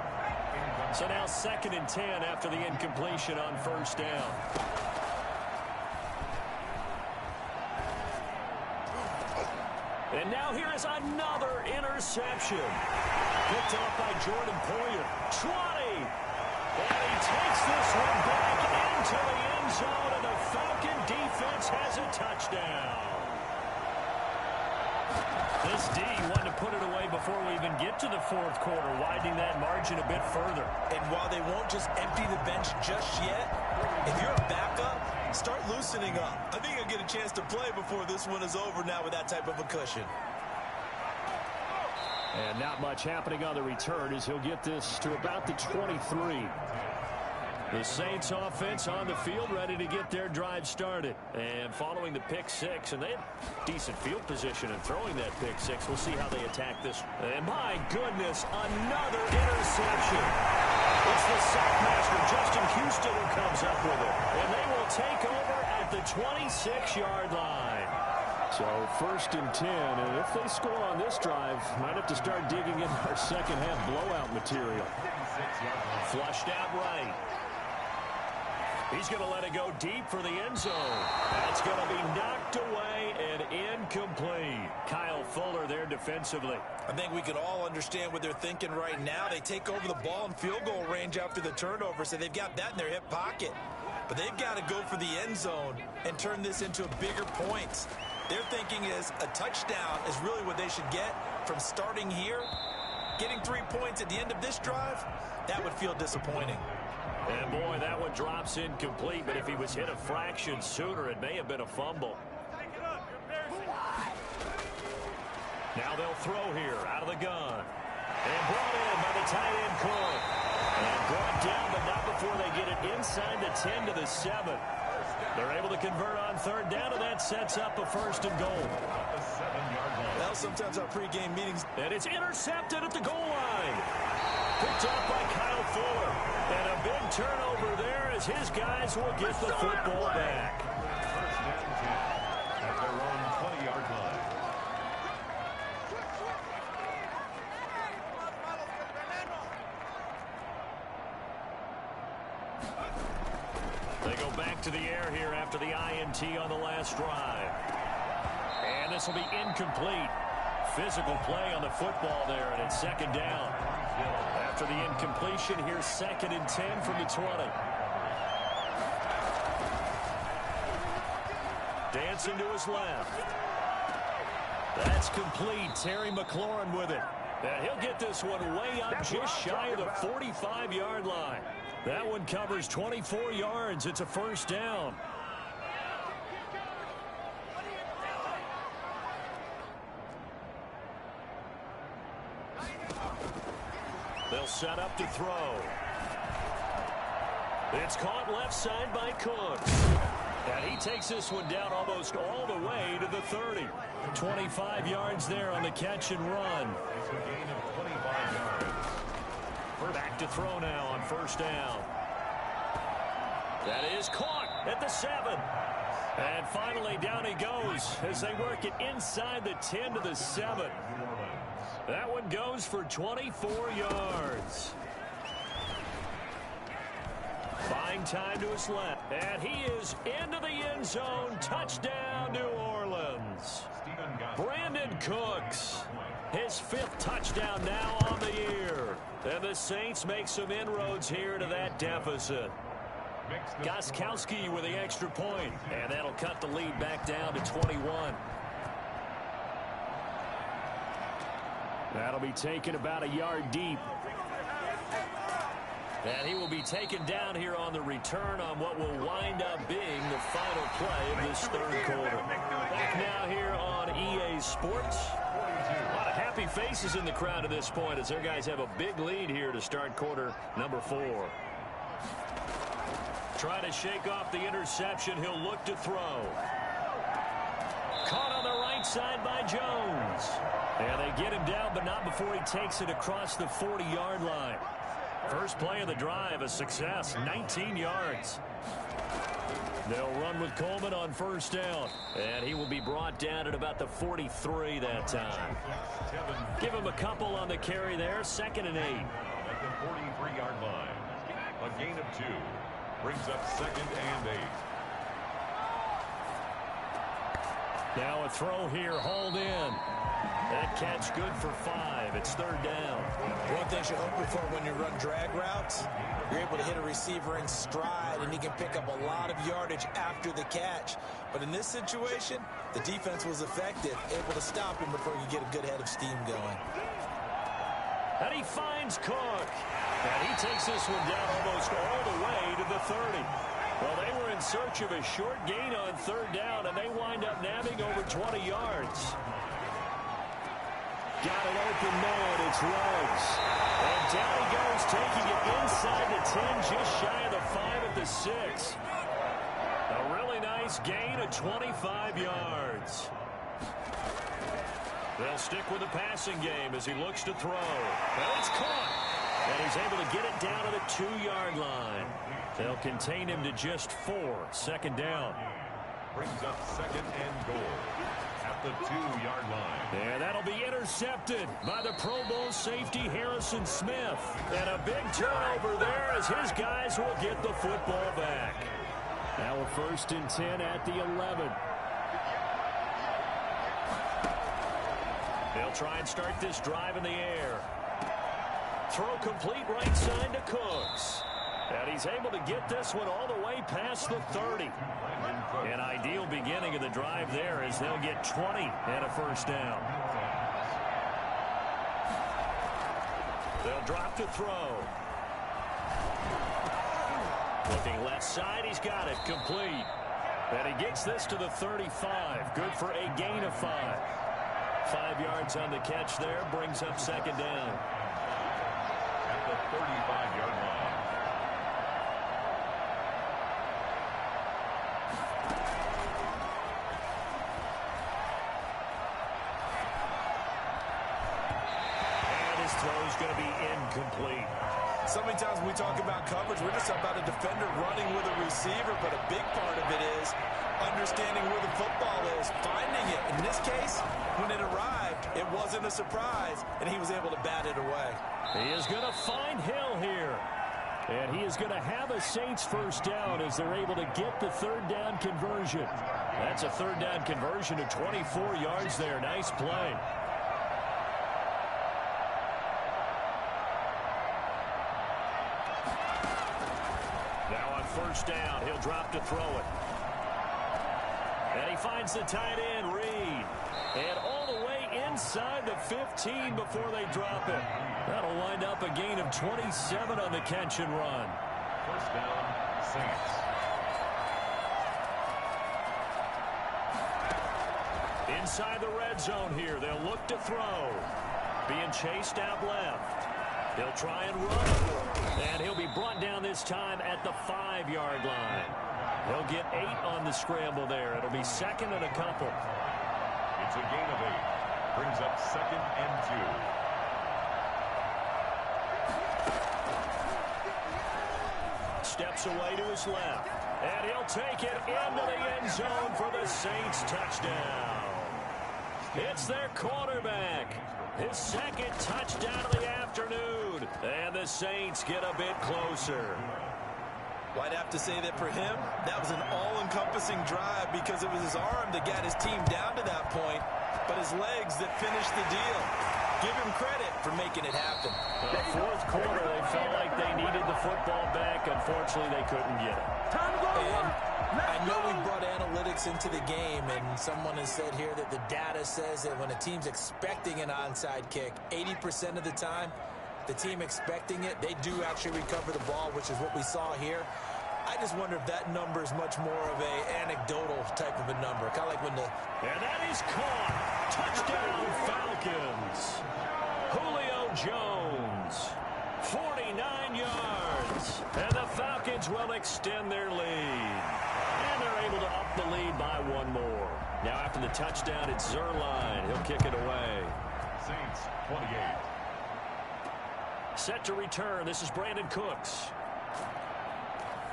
So now 2nd and 10 after the incompletion on 1st down. And now here is another interception. Picked up by Jordan Poyer. 20. And he takes this one back into the end zone, and the Falcon defense has a touchdown. This D wanted to put it away before we even get to the fourth quarter, widening that margin a bit further. And while they won't just empty the bench just yet, if you're a backup, start loosening up. I think you'll get a chance to play before this one is over now with that type of a cushion. And not much happening on the return as he'll get this to about the 23. The Saints offense on the field ready to get their drive started. And following the pick six, and they had decent field position in throwing that pick six. We'll see how they attack this. And my goodness, another interception. It's the sackmaster, Justin Houston, who comes up with it. And they will take over at the 26-yard line. So 1st and 10, and if they score on this drive, might have to start digging in our second half blowout material. Flushed out right. He's going to let it go deep for the end zone. That's going to be knocked away and incomplete. Kyle Fuller there defensively. I think we can all understand what they're thinking right now. They take over the ball in field goal range after the turnover, so they've got that in their hip pocket. But they've got to go for the end zone and turn this into a bigger point. Their thinking is a touchdown is really what they should get from starting here. Getting 3 points at the end of this drive, that would feel disappointing. And boy, that one drops incomplete, but if he was hit a fraction sooner, it may have been a fumble. Now they'll throw here out of the gun. And brought in by the tight end Cook. And brought down, but not before they get it inside the 10 to the 7. They're able to convert on 3rd down, and that sets up a 1st and goal. Well, sometimes our pregame meetings. And it's intercepted at the goal line. Picked up by Kyle Fuller. And a big turnover there as his guys will get the football back. 1st and 10 at their own 20-yard line. They go back to the air here after the INT on the last drive. And this will be incomplete. Physical play on the football there, and it's 2nd down. After the incompletion, here's 2nd and 10 from the 20. Dancing to his left. That's complete. Terry McLaurin with it. And he'll get this one way up just shy of the 45-yard line. That one covers 24 yards. It's a 1st down. They'll set up to throw. It's caught left side by Cooks. And he takes this one down almost all the way to the 30. 25 yards there on the catch and run. It's a gain of 25 yards. Back to throw now on 1st down. That is caught at the 7. And finally down he goes as they work it inside the 10 to the 7. That one goes for 24 yards. Buying time to his left. And he is into the end zone. Touchdown, New Orleans. Brandon Cooks. His 5th touchdown now on the year. And the Saints make some inroads here to that deficit. Gostkowski with the extra point. And that'll cut the lead back down to 21. That'll be taken about a yard deep. And he will be taken down here on the return on what will wind up being the final play of this 3rd quarter. Back now here on EA Sports. A lot of happy faces in the crowd at this point as their guys have a big lead here to start quarter number 4. Trying to shake off the interception. He'll look to throw. Caught on the right side by Jones. And they get him down, but not before he takes it across the 40-yard line. First play of the drive, a success, 19 yards. They'll run with Coleman on 1st down. And he will be brought down at about the 43 that time. Give him a couple on the carry there, 2nd and 8. At the 43-yard line. A gain of 2. Brings up 2nd and 8. Now a throw here, hauled in. That catch good for 5. It's 3rd down. One thing you're hoping for when you run drag routes, you're able to hit a receiver in stride, and he can pick up a lot of yardage after the catch. But in this situation, the defense was effective, able to stop him before you get a good head of steam going. And he finds Cook. And he takes this one down almost all the way to the 30. Well, they were in search of a short gain on 3rd down, and they wind up nabbing over 20 yards. Got an open man. It's Ruggs. And down he goes, taking it inside the 10, just shy of the 5 at the 6. A really nice gain of 25 yards. They'll stick with the passing game as he looks to throw. And it's caught. And he's able to get it down to the 2-yard line. They'll contain him to just 4. 2nd down. Brings up 2nd and goal at the 2-yard line. And that'll be intercepted by the Pro Bowl safety Harrison Smith. And a big turnover there as his guys will get the football back. Now a 1st and 10 at the 11. They'll try and start this drive in the air. Throw complete right side to Cooks. And he's able to get this one all the way past the 30. An ideal beginning of the drive there as they'll get 20 and a 1st down. They'll drop to throw. Looking left side, he's got it, complete. And he gets this to the 35, good for a gain of 5. 5 yards on the catch there, brings up 2nd down. At the 35-yard line. And his throw is going to be incomplete. So many times when we talk about coverage, we're just about a defender running with a receiver, but a big part of it is understanding where the football is, finding it. In this case, when it arrived, it wasn't a surprise, and he was able to bat it away. He is going to find Hill here. And he is going to have a Saints 1st down as they're able to get the 3rd down conversion. That's a 3rd down conversion of 24 yards there. Nice play. Now on 1st down, he'll drop to throw it. And he finds the tight end, Reed. And all the way inside the 15 before they drop it. That'll wind up a gain of 27 on the catch and run. 1st down, Saints. Inside the red zone here, they'll look to throw. Being chased out left. They'll try and run. And he'll be brought down this time at the 5-yard line. He'll get 8 on the scramble there. It'll be 2nd and a couple. It's a gain of 8. Brings up 2nd and 2. Steps away to his left. And he'll take it into the end zone for the Saints touchdown. It's their quarterback. His 2nd touchdown of the afternoon. And the Saints get a bit closer. Well, I'd have to say that for him, that was an all-encompassing drive because it was his arm that got his team down to that point, but his legs that finished the deal. Give him credit for making it happen. The 4th quarter, they felt like they needed the football back. Unfortunately, they couldn't get it. And I know we brought analytics into the game, and someone has said here that the data says that when a team's expecting an onside kick, 80% of the time, the team expecting it, they do actually recover the ball, which is what we saw here. I just wonder if that number is much more of a anecdotal type of a number. Kind of like when the... And that is caught. Touchdown, Falcons. Julio Jones. 49 yards. And the Falcons will extend their lead. And they're able to up the lead by 1 more. Now after the touchdown, it's Zerline. He'll kick it away. Saints 28. Set to return. This is Brandon Cooks.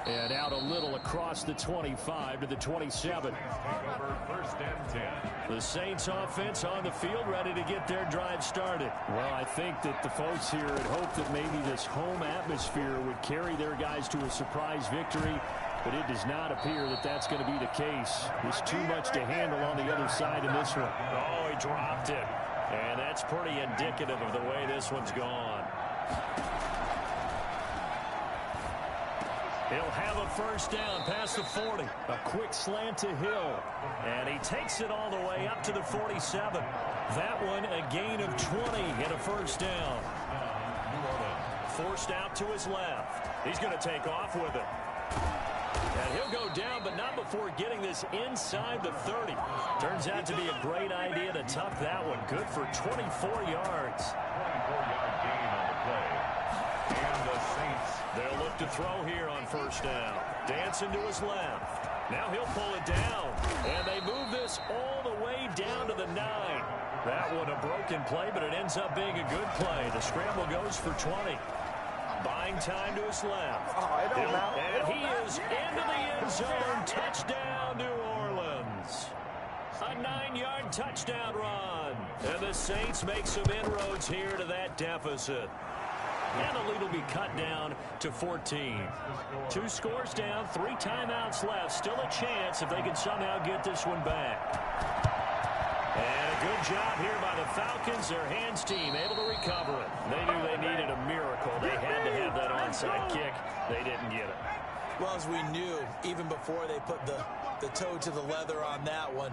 And out a little across the 25 to the 27. Over 1st and 10. The Saints offense on the field ready to get their drive started. Well, I think that the folks here had hoped that maybe this home atmosphere would carry their guys to a surprise victory. but it does not appear that that's going to be the case. There's too much to handle on the other side in this one. Oh, he dropped it. And that's pretty indicative of the way this one's gone. He'll have a first down past the 40. A quick slant to Hill. And he takes it all the way up to the 47. That one a gain of 20 and a first down. Forced out to his left. He's going to take off with it. And he'll go down, but not before getting this inside the 30. Turns out to be a great idea to tuck that one. Good for 24 yards. 24-yard gain on the play. And the Saints. They'll look to throw here on first down. Dancing to his left. Now he'll pull it down. And they move this all the way down to the 9. That one a broken play, but it ends up being a good play. The scramble goes for 20. Buying time to his left. And he is into the end zone. Touchdown, New Orleans. A 9-yard touchdown run. And the Saints make some inroads here to that deficit. And the lead will be cut down to 14. 2 scores down, 3 timeouts left. Still a chance if they can somehow get this one back. And a good job here by the Falcons. Their hands team able to recover it. They knew they needed a miracle. They had to have that onside kick. They didn't get it. Well, as we knew, even before they put the toe to the leather on that one,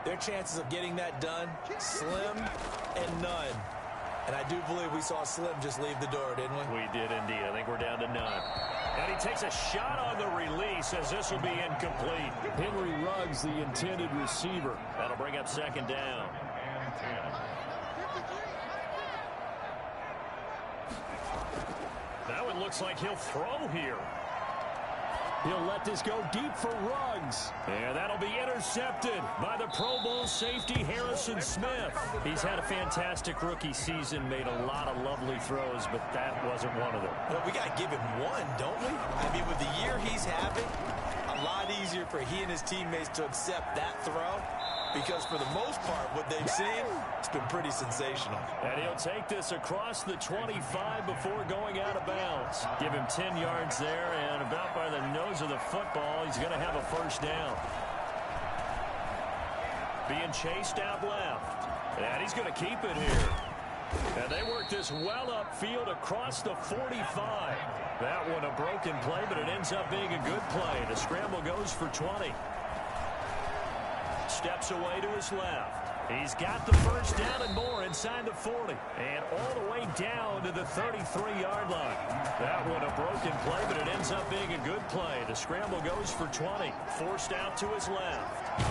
their chances of getting that done, slim and none. And I do believe we saw Slim just leave the door, didn't we? We did indeed. I think we're down to none. And he takes a shot on the release as this will be incomplete. Henry Ruggs, the intended receiver. That'll bring up second down. Now it looks like he'll throw here. He'll let this go deep for Ruggs. And that'll be intercepted by the Pro Bowl safety Harrison Smith. He's had a fantastic rookie season, made a lot of lovely throws, but that wasn't one of them. Well, we got to give him one, don't we? I mean, with the year he's having, a lot easier for he and his teammates to accept that throw. Because for the most part, what they've seen, it's been pretty sensational. And he'll take this across the 25 before going out of bounds. Give him 10 yards there, and about by the nose of the football, he's going to have a first down. Being chased out left. And he's going to keep it here. And they work this well upfield across the 45. That one a broken play, but it ends up being a good play. The scramble goes for 20. Steps away to his left. He's got the first down and more inside the 40. And all the way down to the 33-yard line. That one a broken play, but it ends up being a good play. The scramble goes for 20. Forced out to his left.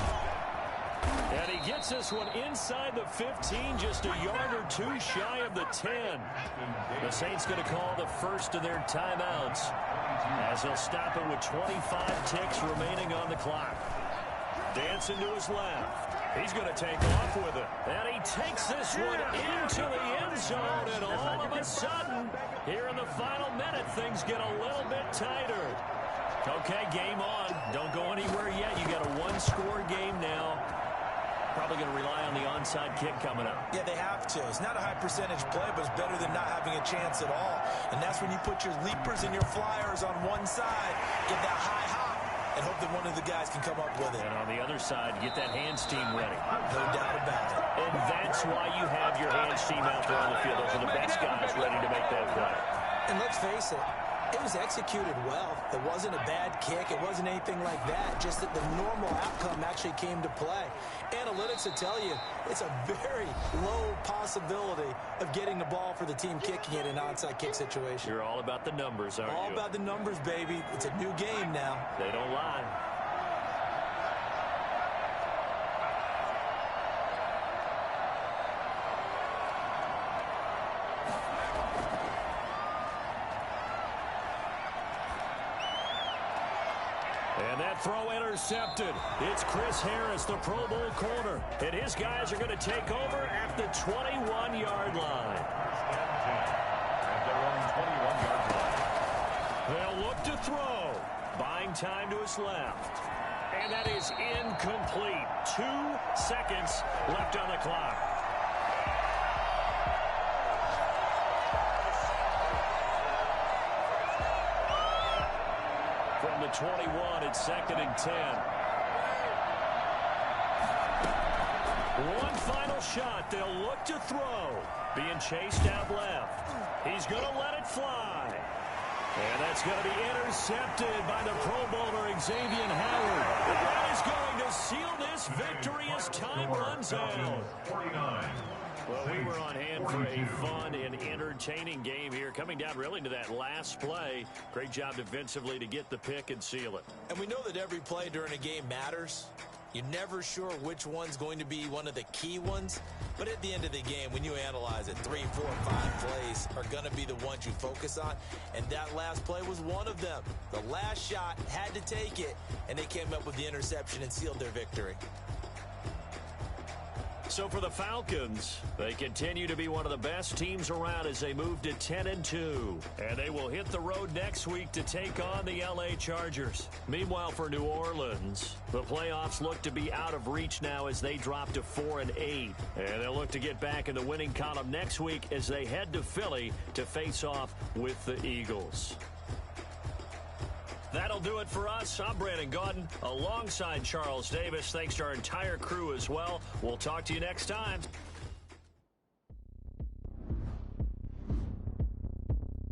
And he gets this one inside the 15, just a yard or two shy of the 10. The Saints going to call the first of their timeouts as they'll stop it with 25 ticks remaining on the clock. Dancing to his left. He's going to take off with it. And he takes this one into the end zone. And all of a sudden, here in the final minute, things get a little bit tighter. Okay, game on. Don't go anywhere yet. You got a one-score game now. Probably going to rely on the onside kick coming up. Yeah, they have to. It's not a high percentage play, but it's better than not having a chance at all. And that's when you put your leapers and your flyers on one side, get that high hop, and hope that one of the guys can come up with it. And on the other side, get that hands team ready. No doubt about it. And that's why you have your hands team out there on the field. Those are the best guys ready to make that play. And let's face it, it was executed well. It wasn't a bad kick. It wasn't anything like that. Just that the normal outcome actually came to play. Analytics will tell you it's a very low possibility of getting the ball for the team kicking it in an onside kick situation. You're all about the numbers, aren't you? All about the numbers, baby. It's a new game now. They don't lie. And that throw intercepted. It's Chris Harris, the Pro Bowl corner. And his guys are going to take over at the 21-yard line. At their own 21-yard line. They'll look to throw. Buying time to his left. And that is incomplete. 2 seconds left on the clock. From from the 21, it's 2nd and 10. One final shot. They'll look to throw. Being chased out left. He's going to let it fly. And that's going to be intercepted by the Pro Bowler, Xavier Howard. That is going to seal this victory as time runs out. Well, we were on hand for a fun and entertaining game here, coming down really to that last play. Great job defensively to get the pick and seal it. And we know that every play during a game matters. You're never sure which one's going to be one of the key ones. But at the end of the game, when you analyze it, 3, 4, 5 plays are going to be the ones you focus on. And that last play was one of them. The last shot had to take it, and they came up with the interception and sealed their victory. So for the Falcons, they continue to be one of the best teams around as they move to 10-2. And they will hit the road next week to take on the LA Chargers. Meanwhile, for New Orleans, the playoffs look to be out of reach now as they drop to 4-8. And they'll look to get back in the winning column next week as they head to Philly to face off with the Eagles. That'll do it for us. I'm Brandon Gaudin alongside Charles Davis. Thanks to our entire crew as well. We'll talk to you next time.